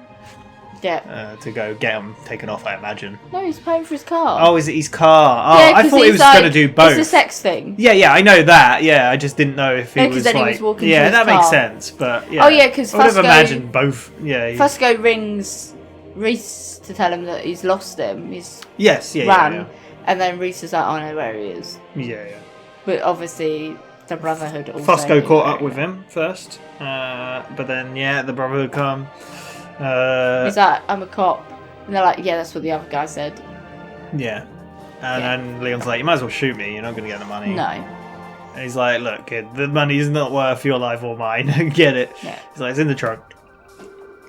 Yeah. To go get him taken off, I imagine. No, he's paying for his car. Oh, is it his car? Oh, Yeah, I thought he was going to do both. It's a sex thing. Yeah, I know that. Yeah, I just didn't know if he was then like... he was walking yeah, to his that car. makes sense, but yeah. Oh, yeah, because I would have Fusco... imagined both. Yeah. Fusco rings Reese to tell him that he's lost him. He's ran. Yeah. And then Reese is like, I know where he is. Yeah. But obviously, the Brotherhood also... Fusco caught up with him first. But then, the Brotherhood come. He's like, I'm a cop. And they're like, yeah, that's what the other guy said. Yeah. And then Leon's like, you might as well shoot me. You're not going to get the money. No. And he's like, look, kid, the money's not worth your life or mine. Get it. Yeah. He's like, it's in the trunk.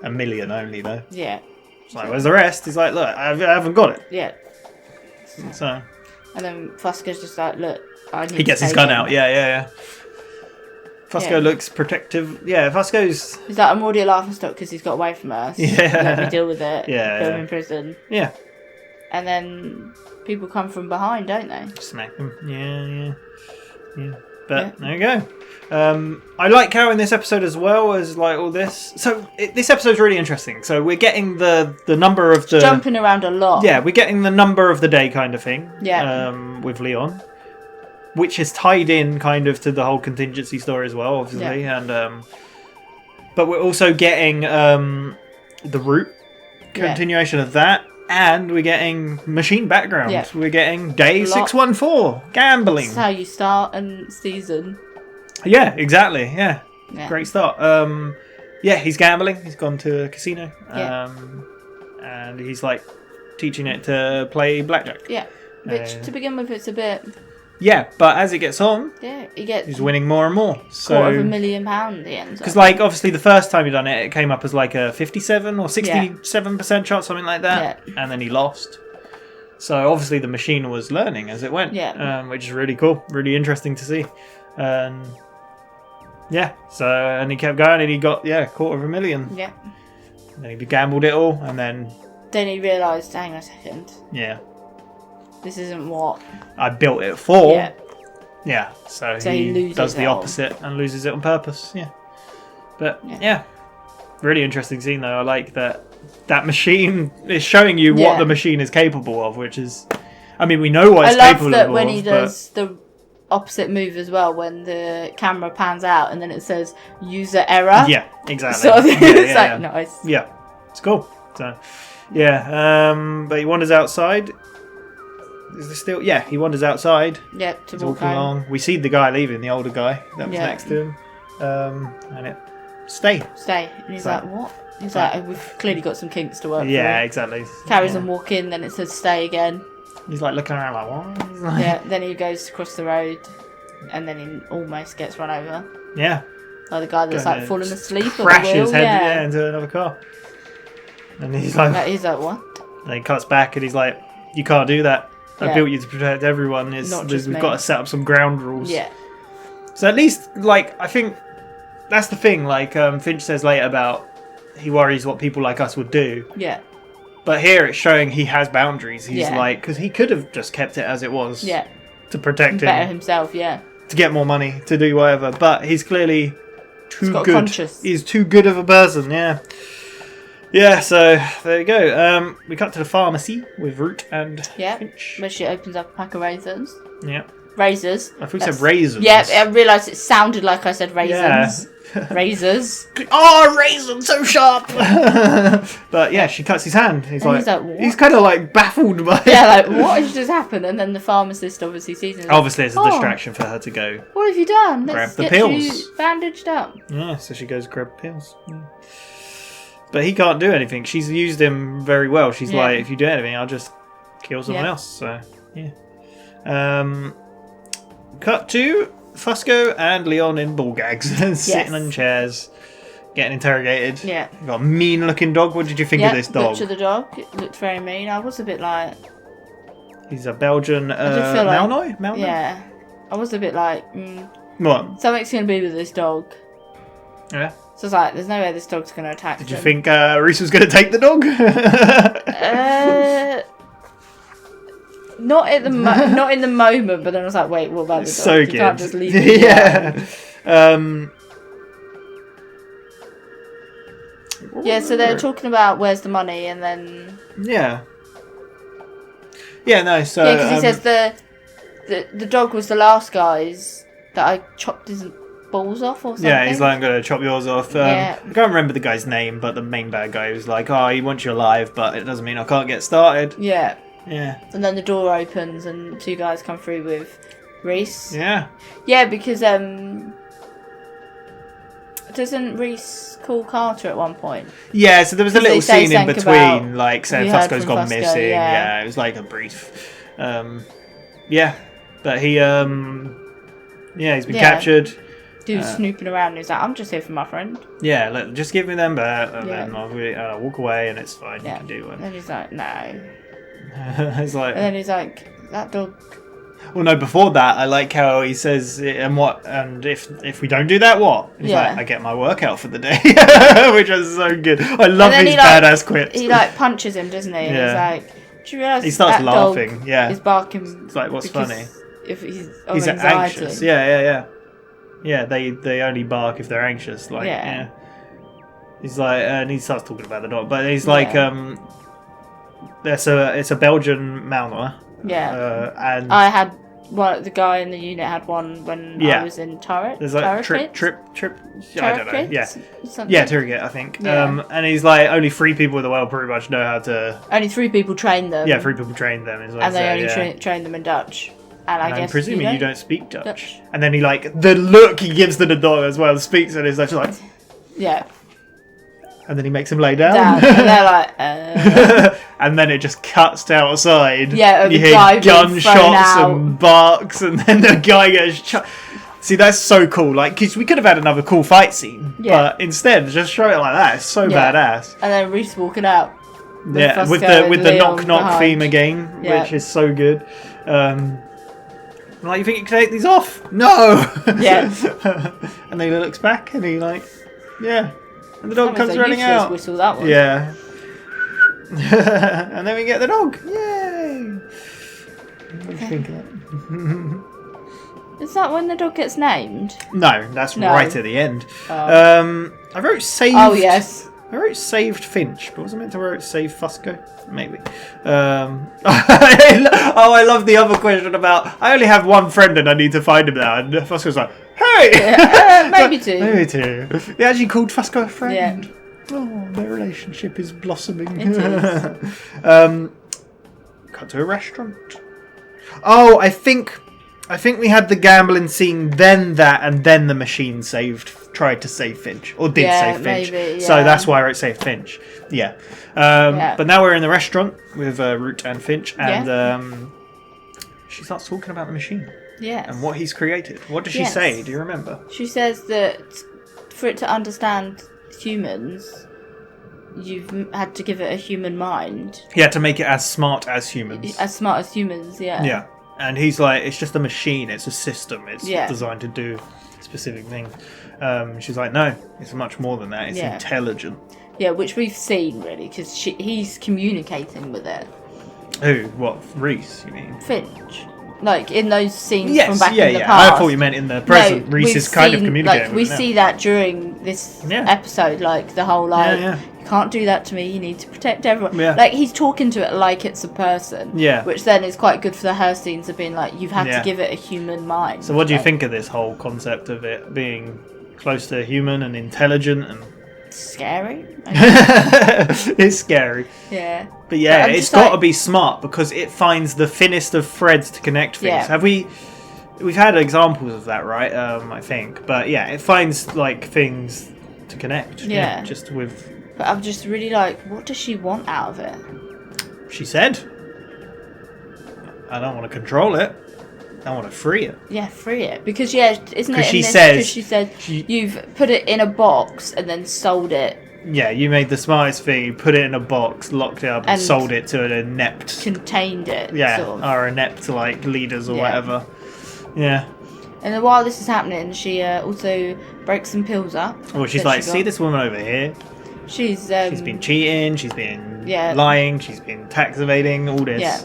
$1 million only, though. Yeah. It's like, where's the rest? He's like, look, I haven't got it. Yeah. So. And then Fusco's just like, look, I need He gets to his pay gun him. out. Yeah. Fusco looks protective. Yeah, Fusco's... He's like, I'm already a laughingstock because he's got away from us. Yeah. Let me deal with it. Yeah. Put him in prison. Yeah. And then people come from behind, don't they? Smack them. Yeah. But there you go. I like how in this episode as well as like all this. So this episode's really interesting. So we're getting the number of the... Jumping around a lot. Yeah, we're getting the number of the day kind of thing. Yeah. With Leon. Which is tied in kind of to the whole contingency story as well, obviously. Yeah. And but we're also getting the root continuation of that. And we're getting machine background. Yeah. We're getting day 614. Gambling. That's how you start a season. Yeah, exactly. Yeah. Great start. He's gambling. He's gone to a casino. And he's like teaching it to play blackjack. Yeah. Which to begin with, it's a bit... Yeah, but as it gets on, he's winning more and more. So £250,000 the end. Because like obviously the first time he done it, it came up as like a 57 or 67% chance, something like that, and then he lost. So obviously the machine was learning as it went, which is really cool, really interesting to see. And he kept going and he got $250,000. Yeah. And then he gambled it all, and then then he realised, hang on a second, Yeah. this isn't what I built it for. Yeah. Yeah. So So he loses does the it all. opposite and loses it on purpose. Yeah. But yeah. Really interesting scene though. I like that machine is showing you what the machine is capable of, which is, I mean, we know what it's capable of. I love that when he does the opposite move as well, when the camera pans out and then it says user error. Yeah, exactly. So it's like yeah. nice. Yeah, it's cool. So, yeah, but he wanders outside. Is there still? Yeah, he wanders outside. Yep, to He's walk walking home. along. We see the guy leaving, the older guy that was Yeah. next to him, and it stay. And he's So- like, what? He's like, we've clearly got some kinks to work Yeah, through. exactly. Carries Yeah. on walking, then it says stay again. He's like looking around like what? He's like, Yeah, then he goes across the road and then he almost gets run over. Yeah. By the guy that's like Gonna falling asleep on the crashes wheel. head into another car. And he's like, what? And he cuts back and he's like, you can't do that. I Yeah. built you to protect everyone. Not just We've me. got to set up some ground rules. Yeah. So at least, like, I think that's the thing. Like Finch says later about he worries what people like us would do. Yeah. But here it's showing he has boundaries. He's Yeah. like, because he could have just kept it as it was. Yeah. To protect Better him. himself, yeah. To get more money, to do whatever. But he's clearly too got a good. conscience. He's too good of a person, yeah. Yeah, so there you go. We cut to the pharmacy with Root and Yeah. Finch. Where she opens up a pack of raisins. Yeah. Razors. I thought you said raisins. Yeah, I realised it sounded like I said raisins. Yeah. Razors. Oh, raisin, so sharp! But yeah, she cuts his hand. He's And like, he's like, what? he's kind of like baffled by Yeah, like, what has just happened? And then the pharmacist obviously sees it. Obviously, it's a "Oh, distraction for her to go. What have you done? Grab Let's the get pills." you bandaged up. Yeah, so she goes grab pills. Yeah. But he can't do anything. She's used him very well. She's Yeah. like, if you do anything, I'll just kill someone Yeah. else. So, yeah. Cut to Fusco and Leon in ball gags, sitting in chairs, getting interrogated. Yeah. You've got a mean-looking dog. What did you think of this dog? Butcher the dog. It looked very mean. I was a bit like... He's a Belgian I did feel like... Malinois? Malinois? Yeah. I was a bit like... What? Something's going to be with this dog. Yeah. So it's like, there's no way this dog's going to attack Did you them. think Reese was going to take the dog? Not at the not in the moment, but then I was like, wait, what about the dog? So You good. can't just leave it. Yeah. Yeah, so they're talking about where's the money, and then Yeah. Yeah, no, so... yeah, because he says the dog was the last guy's that I chopped his balls off or something. Yeah, he's like, I'm going to chop yours off. Yeah. I can't remember the guy's name, but the main bad guy was like, oh, he wants you alive, but it doesn't mean I can't get started. Yeah. Yeah. And then the door opens and two guys come through with Reese. Yeah. Yeah, because doesn't Reese call Carter at one point? Yeah, so there was a Because little they say scene in something between, about, like saying "We heard Fusco's from gone Fusco," missing. yeah. Yeah, it was like a brief. Yeah, but he, he's been captured. Dude snooping around and he's like, I'm just here for my friend. Yeah, look, just give me them back, and Yeah. then I'll walk away, and it's fine. You can do it. And then he's like, no. He's like, And then he's like, that dog. well, no. Before that, I like how he says, and if we don't do that, what? He's Yeah. like, I get my workout for the day, which was so good. I love And then his he, like, badass quips. He like punches him, doesn't he? And Yeah. he's like, do you realise He starts that laughing, dog yeah. is barking? It's like, what's because funny? If he's He's anxiety. anxious. Yeah. Yeah, they only bark if they're anxious. Like, Yeah. He's like, and he starts talking about the dog, but he's like, it's a Belgian Malinois. Yeah. And I had one. The guy in the unit had one when I was in turret. There's like turret trip. I don't know. Yeah, something. yeah, Turret, I think. Yeah. And he's like, only 3 people in the world pretty much know how to. Only 3 people train them. Yeah, 3 people train them. Is what And he they said, only train them in Dutch. And I And guess I'm presuming you don't speak Dutch. And then he like the look he gives to the dog as well speaks, and he's actually like, yeah. And then he makes him lay down. And they're like, and then it just cuts to outside. Yeah, you the hear guy being thrown gunshots out. and barks, and then the guy gets shot. See, that's so cool. Like, because we could have had another cool fight scene, but instead, just show it like that. It's so badass. And then Reese walking out. Yeah, with Fusco the and knock Leon knock behind. theme again, Yeah. which is so good. Like, you think you can take these off? No. Yeah. And then he looks back, and he like, yeah. And the dog That was comes a running useless out. whistle, that was. Yeah. And then we get the dog. Yay! What do you think of that? Is that when the dog gets named? No, that's right at the end. Oh. I wrote saved. Oh, yes. I wrote saved Finch, but was I meant to write save Fusco? Maybe. I love the other question about I only have one friend and I need to find him now. And Fusco's like, hey! Yeah, maybe two. Maybe two. They actually called Fusco a friend. Yeah. Oh, their relationship is blossoming. It is. Cut to a restaurant. Oh, I think we had the gambling scene, then that, and then the machine tried to save Finch, or did save Finch. Maybe, yeah. So that's why I wrote save Finch. Yeah. But now we're in the restaurant with Root and Finch, and she starts talking about the machine. Yes. And what he's created. What does she say? Do you remember? She says that for it to understand humans, you've had to give it a human mind. Yeah, to make it as smart as humans. As smart as humans, yeah. Yeah. And he's like, it's just a machine, it's a system, it's Yeah. designed to do specific things. She's like, no, it's much more than that, it's Yeah. intelligent. Yeah, which we've seen, really, because he's communicating with it. Who? What? Reese, you mean? Finch. Like, in those scenes Yes, from back yeah, in the yeah. past. I thought you meant in the present. Reese is kind of communicating Like, we with it now. see that during this episode, like, the whole, like, you can't do that to me, you need to protect everyone. Yeah. Like, he's talking to it like it's a person. Yeah. Which then is quite good for the her scenes of being like, you've had Yeah. to give it a human mind. So what do you Like, think of this whole concept of it being close to human and intelligent and... Scary? It's scary. Yeah. But yeah, I'm it's just got to like- be smart because it finds the thinnest of threads to connect things. Yeah. Have we've had examples of that, right? I think. But yeah, it finds like things to connect. Yeah. Just with... But I'm just really like, what does she want out of it? She said, I don't want to control it. I want to free it. Yeah, free it. Because, yeah, isn't it? Because in she this, says- because she said, you've put it in a box and then sold it. Yeah, you made the smartest thing. You put it in a box, locked it up, and And sold it to an inept... Contained it. Yeah, Sort of. or inept like leaders or Yeah. whatever. Yeah. And then while this is happening, she also breaks some pills up. Well, she's that like, she see got. this woman over here? She's been cheating, she's been Yeah. lying, she's been tax evading, all this. Yeah.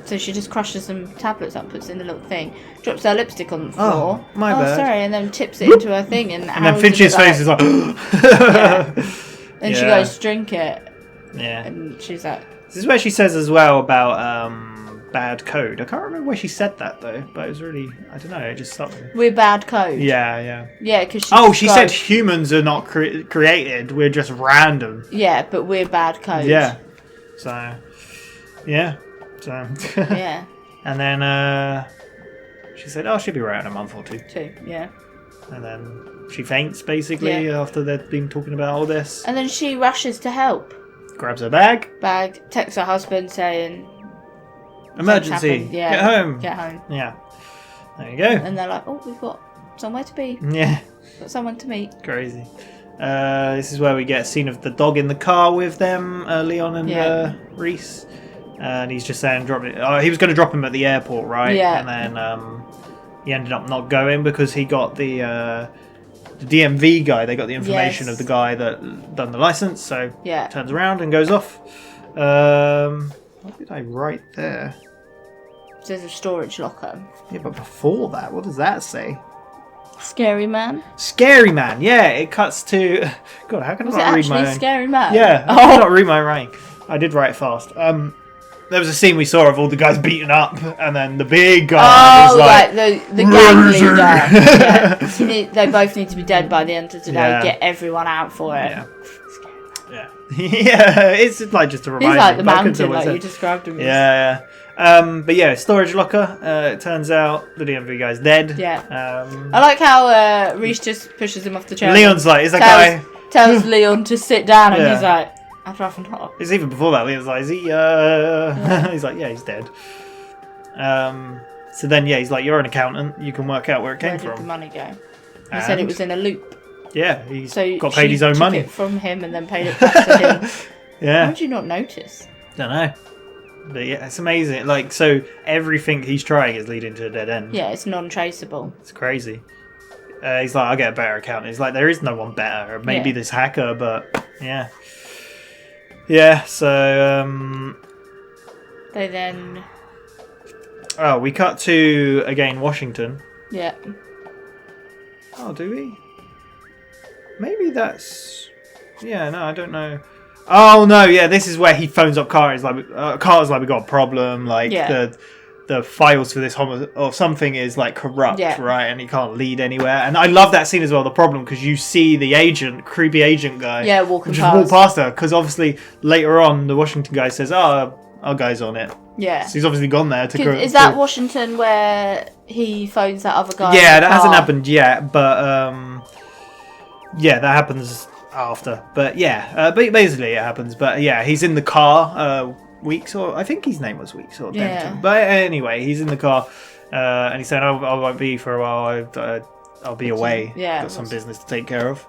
So she just crushes some tablets up, puts it in the little thing, drops her lipstick on the floor. Oh, my bad. Sorry, and then tips it into her thing. And then Harold's Finch's a bit face is like... yeah. Then she Yeah. goes, drink it. Yeah. And she's like... This is where she says as well about bad code. I can't remember where she said that though, but it was really... I don't know, it just stopped me. We're bad code. Yeah, yeah. Yeah, because she... Oh, she said humans are not created, we're just random. Yeah, but we're bad code. Yeah. So... Yeah. So... Yeah. And then she said, oh, she'll be right in a month or two. Yeah. And then she faints, basically, after they've been talking about all this. And then she rushes to help. Grabs her bag. Texts her husband saying... Emergency. "Things happened." Yeah. Get home. Get home. Yeah. There you go. And they're like, oh, we've got somewhere to be. Yeah. Got someone to meet. Crazy. This is where we get a scene of the dog in the car with them, Leon and Reese. And he's just saying, drop it. He was going to drop him at the airport, right? Yeah. And then he ended up not going because he got the DMV guy. They got the information Yes. of the guy that done the license. So Yeah. turns around and goes off. What did I write there? There's a storage locker. Yeah, but before that, what does that say? Scary man. Scary man. Yeah, it cuts to. God, how can Was I it not read my actually own? Scary Man? Yeah, I Oh. cannot read my writing. I did write fast. There was a scene we saw of all the guys beaten up, and then the big guy is like the gang leader. Yeah. They both need to be dead by the end of today. Yeah. Get everyone out for it. Yeah. Yeah, it's like just to remind He's like me, the but I couldn't tell mountain, what like it you said. described him. as. Yeah. But yeah, storage locker. It turns out the DMV guy's dead. Yeah. I like how Reese just pushes him off the chair. Leon's like, is that guy? Tells Leon to sit down, and Yeah. he's like, I'd rather not. It's even before that. Leon's like, is he? He's like, yeah, he's dead. So then, yeah, he's like, you're an accountant. You can work out where it came Where did the from. money go? He said it was in a loop. Yeah, he's So got paid she his own took money. it from him and then paid it back to him. How Yeah, did you not notice? don't know. But yeah, it's amazing. Like, so everything he's trying is leading to a dead end. Yeah, it's non-traceable. It's crazy. He's like, I'll get a better accountant. He's like, there is no one better. Maybe Yeah. this hacker, but yeah. Yeah, so They then... Oh, we cut to, again, Washington. Yeah. Oh, do we? Maybe that's... Yeah, no, I don't know. Oh, no, yeah, this is where he phones up Carter's like, Carter's like, we got a problem, like, the files for this or something is, like, corrupt, right, and he can't lead anywhere. And I love that scene as well, the problem, because you see the agent, creepy agent guy, walking just walk past her, because obviously, later on, the Washington guy says, oh, our guy's on it. Yeah. So he's obviously gone there to... Is that Washington where he phones that other guy? Yeah, that hasn't happened yet, but yeah, that happens after. But yeah, basically it happens. But yeah, he's in the car, Weeks, or I think his name was Weeks or Denton. But anyway, he's in the car, and he's saying, I won't be for a while. I'll be away. Yeah, got some business to take care of.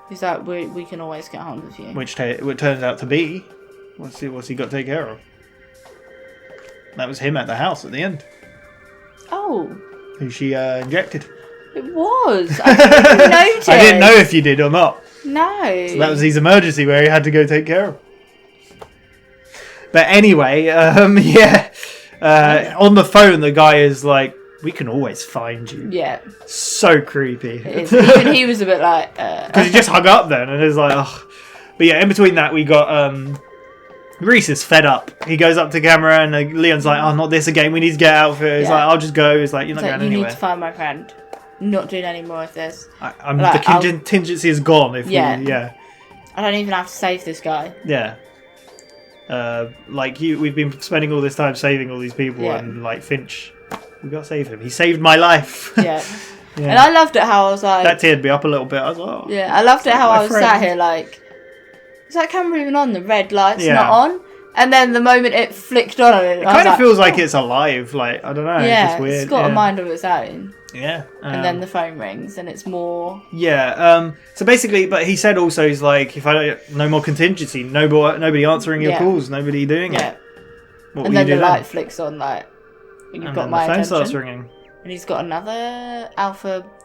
He's like, we can always get hold of you. Which turns out to be, what's he got to take care of? That was him at the house at the end. Oh. Who she injected. It was. I didn't even notice. I didn't know if you did or not. No. So that was his emergency where he had to go take care of. But anyway, yeah. On the phone, the guy is like, we can always find you. Yeah. So creepy. It is. Even he was a bit like... Because he just hung up then, and it's like, ugh. But yeah, in between that, we got... Reese is fed up. He goes up to camera and Leon's like, oh, not this again. We need to get out of here. He's like, I'll just go. He's like, you're not going anywhere. You need to find my friend. I'm not doing any more of this. The contingency is gone. If yeah. I don't even have to save this guy. Yeah. We've been spending all this time saving all these people and like Finch, we got to save him. He saved my life. Yeah. And I loved it how I was like... That teared me up a little bit. I was like, oh. Yeah, I loved it how I was sat here like... Is that camera even on? The red light's not on. And then the moment it flicked on, it kind of feels like it's alive. Like, I don't know. Yeah, it's just weird. It's got a mind of its own. Yeah. And then the phone rings, and it's more. Yeah. So basically, but he said also, he's like, if I don't, no more contingency, nobody answering your calls, nobody doing it. What and then the light flicks on, like, when you've got my attention. The phone starts ringing. And he's got another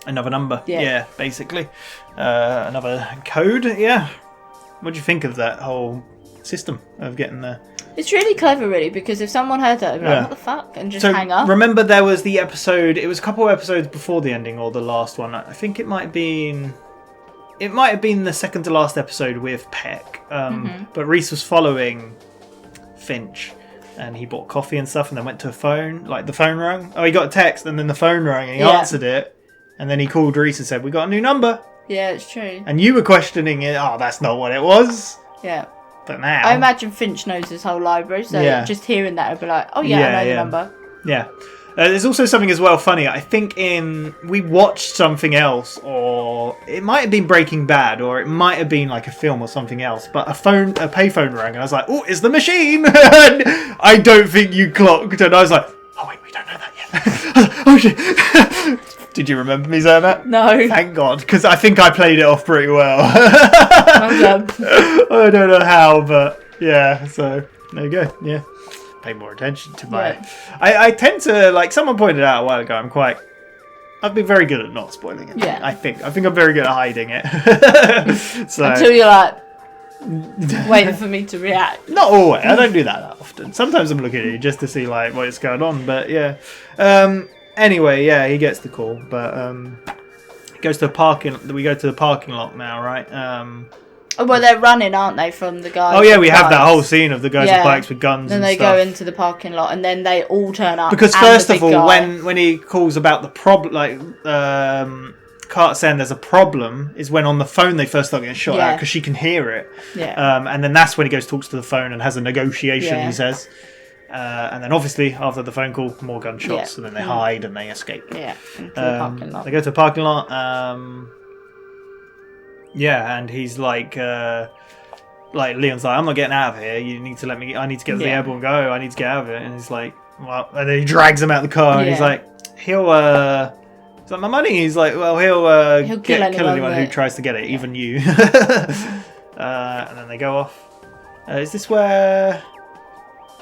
Another number. Yeah, basically. Another code. Yeah. What do you think of that whole system of getting there? It's really clever, really, because if someone heard that, they'd be like, what the fuck? And just hang up. Remember there was the episode, it was a couple of episodes before the ending, or the last one. I think it might have been the second to last episode with Peck. But Reese was following Finch, and he bought coffee and stuff, and then went to a phone, like the phone rang. Oh, he got a text, and then the phone rang, and he answered it, and then he called Reese and said, we got a new number. Yeah, it's true. And you were questioning it. Oh, that's not what it was. Yeah. But now... I imagine Finch knows his whole library, so just hearing that would be like, oh yeah, I know the number. Yeah. There's also something as well funny. I think we watched something else, or it might have been Breaking Bad, or it might have been like a film or something else, but a payphone rang, and I was like, oh, it's the machine! And I don't think you clocked, and I was like, oh wait, we don't know that yet. Oh shit. Did you remember me saying that? No. Thank God, because I think I played it off pretty well. Well done. I don't know how, but yeah, so there you go. Yeah. Pay more attention to my... I tend to, like someone pointed out a while ago, I've been very good at not spoiling it. Yeah. I think I'm very good at hiding it. So, until you're like waiting for me to react. Not always. I don't do that often. Sometimes I'm looking at you just to see like what's going on, but yeah. Anyway, yeah, he gets the call, but he goes to the parking. We go to the parking lot now, right? Well, they're running, aren't they, from the guys? Oh yeah, we have that whole scene of the guys with bikes with guns. Then and they stuff. Go into the parking lot, and then they all turn up. Because first of all, when he calls about the problem, like Carter saying there's a problem, is when on the phone they first start getting shot at because she can hear it. Yeah. And then that's when he goes talks to the phone and has a negotiation. He says. And then obviously after the phone call, more gunshots, and then they hide and they escape. Yeah, into the parking lot. They go to the parking lot. And he's like Leon's like, I'm not getting out of here. You need to let me. I need to get to the airport and go. I need to get out of it. And he's like, well, and then he drags him out of the car, and he's like, he's like, my money. He's like, well, he'll kill anyone who tries to get it, even you. And then they go off. Is this where?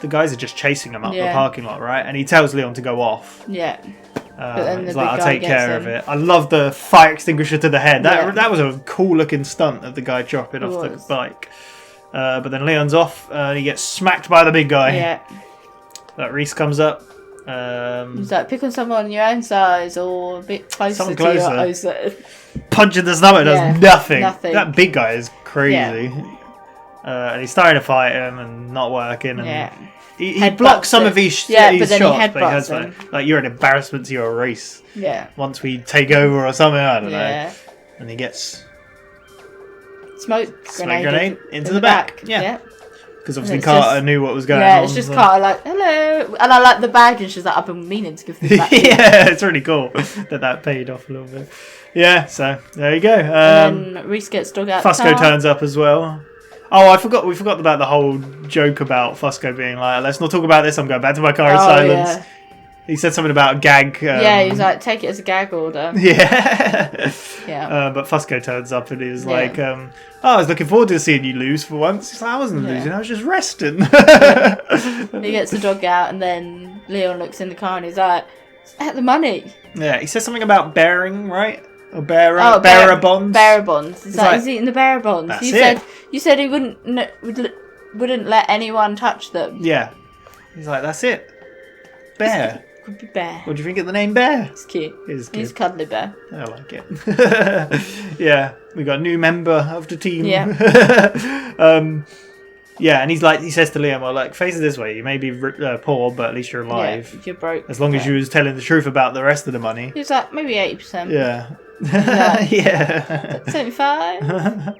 The guys are just chasing him up the parking lot, right? And he tells Leon to go off. Yeah. He's like, I'll take care of it. I love the fire extinguisher to the head. That was a cool looking stunt of the guy dropping off the bike. But then Leon's off, and he gets smacked by the big guy. Yeah. That Reese comes up. He's like, pick on someone your own size or a bit closer Someone to your own size. Punch in the stomach does nothing. That big guy is crazy. Yeah. And he's starting to fight him and not working. And he Head blocks butts some him. of his, Yeah, his but then shots, he but he has headbutts like, you're an embarrassment to your race. Yeah. Once we take over or something, I don't Yeah. know. And he gets Smoke grenade into in the back. Yeah. Because obviously it's Carter just- knew what was going on. Yeah, it's just Carter like, hello. And I like the bag, and she's like, I've been meaning to give this back to you. Yeah, it's really cool that paid off a little bit. Yeah, so there you go. And then Reese gets dug out. Fusco turns up as well. Oh, we forgot about the whole joke about Fusco being like, let's not talk about this, I'm going back to my car in silence. Yeah. He said something about a gag. Yeah, he was like, take it as a gag order. Yeah. Yeah. But Fusco turns up and he's like, oh, I was looking forward to seeing you lose for once. He's like, I wasn't losing, I was just resting. He gets the dog out, and then Leon looks in the car and he's like, at the money. Yeah, he says something about bearing, right? Or bearer bonds. Bearer bonds. He's like, like, he's eating the bearer bonds. That's You said he wouldn't let anyone touch them. Yeah. He's like, that's it. Bear. Could be Bear. What do you think of the name Bear? It's cute. It's cute. He's cuddly Bear. I like it. Yeah, we got a new member of the team. Yeah. Yeah, and he says to Liam, well, like, face it this way, you may be poor, but at least you're alive. Yeah, you're broke. As long as you was telling the truth about the rest of the money. He was like, maybe 80%. Yeah. Like, Yeah. 75?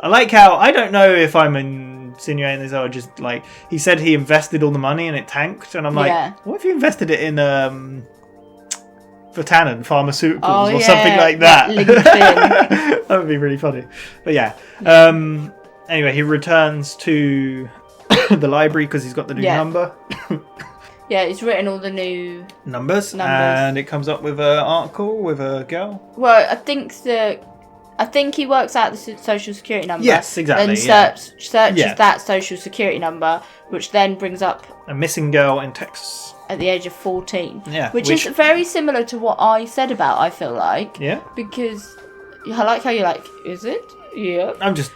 I like how, I don't know if I'm insinuating this or just like, he said he invested all the money and it tanked, and I'm like, what if you invested it in Vitanen Pharmaceuticals or something like that? That would be really funny. But yeah. Anyway, he returns to the library because he's got the new number. Yeah, he's written all the new numbers, and it comes up with an article with a girl. Well, I think he works out the social security number. Yes, exactly. Then searches that social security number, which then brings up a missing girl in Texas at the age of 14. Yeah, which is very similar to what I said about. I feel like. Yeah. Because I like how you're like, is it? Yeah.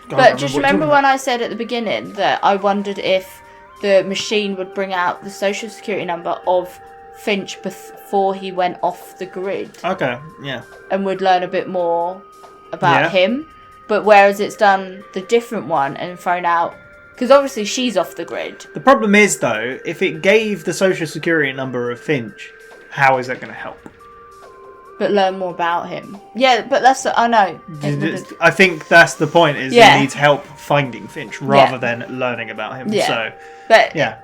But just remember when I said at the beginning that I wondered if the machine would bring out the social security number of Finch before he went off the grid. Okay. Yeah. And would learn a bit more about him, but whereas it's done the different one and thrown out, because obviously she's off the grid. The problem is though, if it gave the social security number of Finch, how is that going to help? But learn more about him. Yeah, but that's I know. I think that's the point. Is he needs help finding Finch rather than learning about him. Yeah. So, but yeah.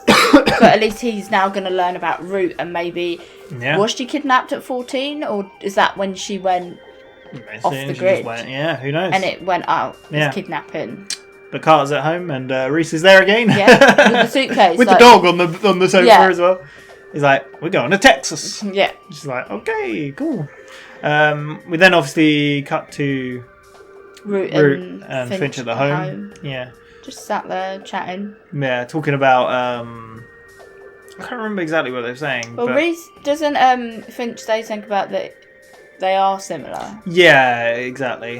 But at least he's now going to learn about Root, and maybe was she kidnapped at 14, or is that when she went off the grid? Who knows? And it went out as kidnapping. But Carter's at home, and Reese is there again. Yeah, with the suitcase, with the dog on the sofa as well. He's like, we're going to Texas. Yeah. She's like, okay, cool. We then obviously cut to Root and Finch at the home. Yeah. Just sat there chatting. Yeah, talking about I can't remember exactly what they were saying. Well, but... Reese doesn't Finch say something about that they are similar. Yeah, exactly.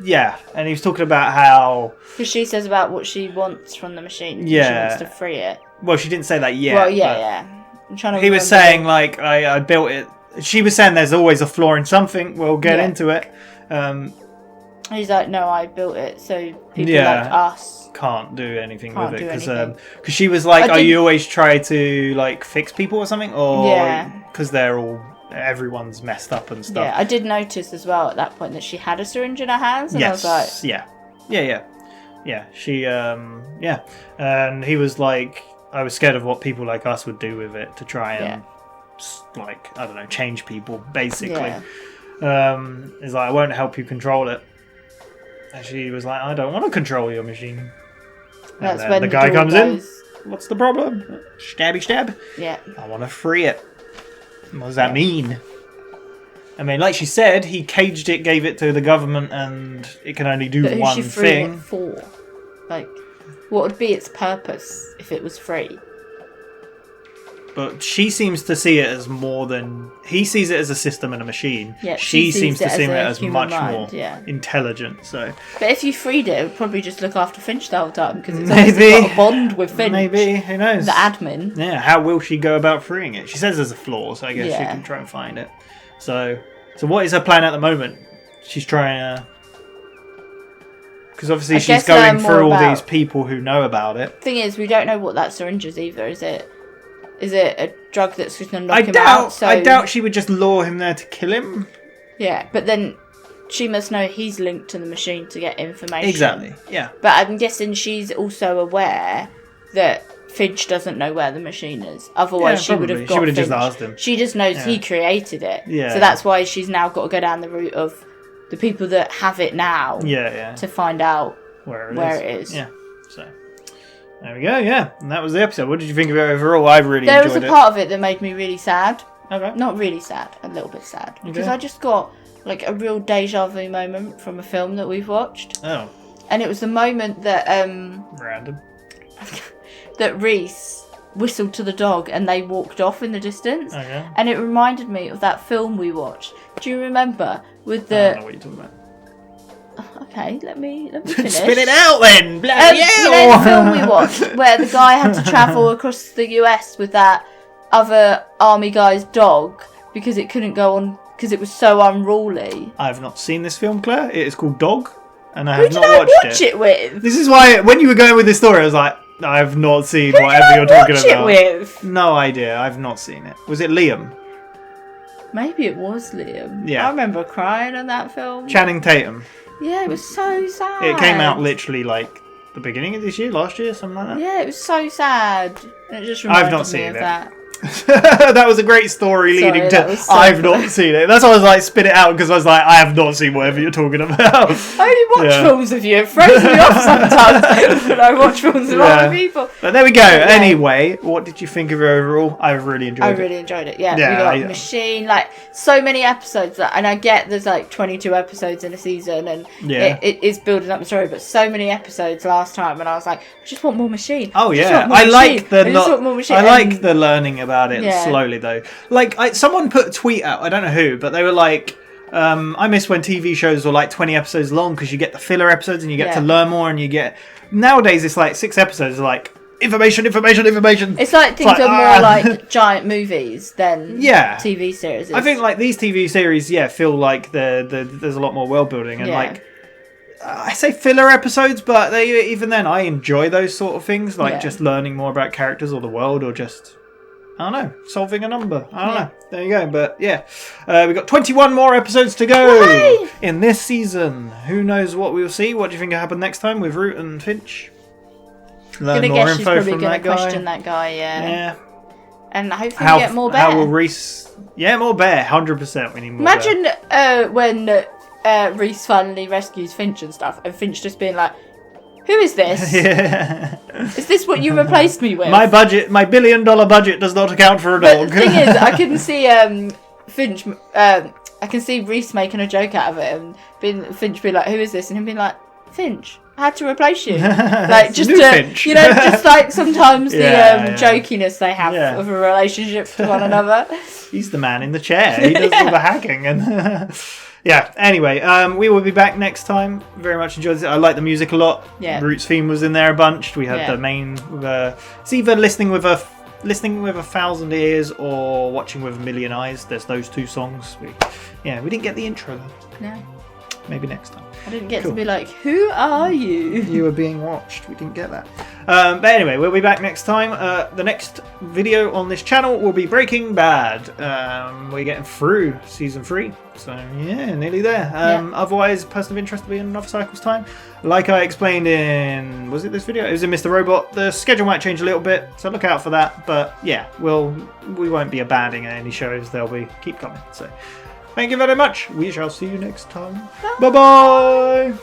Yeah, and he was talking about how because she says about what she wants from the machine. Yeah, she wants to free it. Well, she didn't say that yet. Well, yeah. I'm trying to. He was saying like I built it. She was saying there's always a flaw in something. We'll get into it. He's like, no, I built it, so people like us can't do anything with it because she was like, "Oh, you always try to like fix people or something, or because everyone's messed up and stuff." Yeah, I did notice as well at that point that she had a syringe in her hands, and I was like, yeah. She and he was like, I was scared of what people like us would do with it to try and like I don't know, change people basically. He's like, I won't help you control it. And she was like, I don't want to control your machine. That's and when the guy comes goes... in. What's the problem? Stabby stab. Yeah. I want to free it. What does that mean? I mean, like she said, he caged it, gave it to the government, and it can only do one thing. It for? Like, what would be its purpose if it was free? But she seems to see it as more than... He sees it as a system and a machine. Yeah, she seems to see it as human much mind, more intelligent. So, but if you freed it would probably just look after Finch the whole time, because it's obviously got a bond with Finch. Maybe, who knows? The admin. Yeah, how will she go about freeing it? She says there's a flaw, so I guess she Yeah. can try and find it. So what is her plan at the moment? She's trying to... Because obviously she's going through all these people who know about it. Thing is, we don't know what that syringe is either. Is it a drug that's just going to knock him out? So... I doubt she would just lure him there to kill him. Yeah, but then she must know he's linked to the machine to get information. Exactly, yeah. But I'm guessing she's also aware that Finch doesn't know where the machine is. Otherwise, she would have got Finch. just asked him. She just knows he created it. Yeah. So that's why she's now got to go down the route of the people that have it now. To find out where it is. Yeah. So there we go. Yeah, and that was the episode. What did you think of it overall? I really there enjoyed it. was a part of it that made me really sad. Okay. Not really sad, a little bit sad, because Okay. I just got like a real deja vu moment from a film that we've watched. Oh. And it was the moment that Random. that Reese whistled to the dog and they walked off in the distance. Okay. And it reminded me of that film we watched. Do you remember with the? I don't know what you're talking about. Okay, let me finish. Spit it out then. Bloody hell. You know the film we watched where the guy had to travel across the US with that other army guy's dog because it couldn't go on because it was so unruly. I've not seen this film, Claire. It is called Dog, and I Who have did not I watched watch it with? This is why when you were going with this story, I was like, I've not seen Who whatever did I you're talking watch about. it with? No idea. I've not seen it. Was it Liam? Maybe it was Liam. Yeah. I remember crying on that film. Channing Tatum. Yeah, it was so sad. It came out literally like the beginning of this year, last year, something like that. Yeah, it was so sad. And it just reminded I've not me seen of it. that. That was a great story Sorry, leading that to was so I've funny. not seen it. That's why I was like, spit it out, because I was like, I have not seen whatever you're talking about. I only watch films of you. It throws me off sometimes when I watch films of other people. But there we go. Anyway, what did you think of it overall? I really enjoyed it. I really enjoyed it. Yeah, Yeah, we got yeah. Machine, like so many episodes, and I get there's like 22 episodes in a season, and Yeah. it is building up the story. But so many episodes last time, and I was like, I just want more Machine. Oh I just yeah, want more I like Machine. the I just want more Machine. I like And- the learning about it Yeah. slowly though. Like someone put a tweet out, I don't know who, but they were like, I miss when TV shows were like 20 episodes long because you get the filler episodes and you get to Yeah. learn more and you get. Nowadays it's like 6 episodes, like information. It's like things are more like giant movies than TV series. I think like these TV series, feel like there's a lot more world building and Yeah. like. I say filler episodes, but even then I enjoy those sort of things, like Yeah. just learning more about characters or the world, or just I don't know, solving a number. I don't know. There you go. But yeah, we've got 21 more episodes to go in this season. Who knows what we'll see? What do you think will happen next time with Root and Finch? Learn gonna more guess she's info probably from gonna that guy. question that guy. Yeah. And hopefully we get more bear. How will Reese? Yeah, more bear. 100%. We need more. Imagine when Reese finally rescues Finch and stuff, and Finch just being like, "Who is this? Yeah. Is this what you replaced me with?" My budget, my $1 billion budget, does not account for a dog. But the thing is, I can see Finch. I can see Reese making a joke out of it, and Finch be like, "Who is this?" and him being like, "Finch. I had to replace you." Like just New to, Finch. just like sometimes the Yeah. jokiness they have of a relationship to one another. He's the man in the chair. He does all the hacking and. Yeah, anyway, we will be back next time. Very much enjoyed it. I like the music a lot. Yeah. Root's theme was in there a bunch. We had Yeah. the main. It's either listening with a 1,000 ears or watching with a million eyes. There's those 2 songs. We didn't get the intro though. No. Maybe next time. I didn't get to be like, "Who are you?" You were being watched. We didn't get that. But anyway, we'll be back next time. The next video on this channel will be Breaking Bad. We're getting through season 3. So yeah, nearly there. Otherwise, person of interest will be in another cycle's time. Like I explained in, was it this video? It was in Mr. Robot. The schedule might change a little bit, so look out for that. But yeah, we won't be abandoning any shows. They'll keep coming. So thank you very much. We shall see you next time. Bye bye.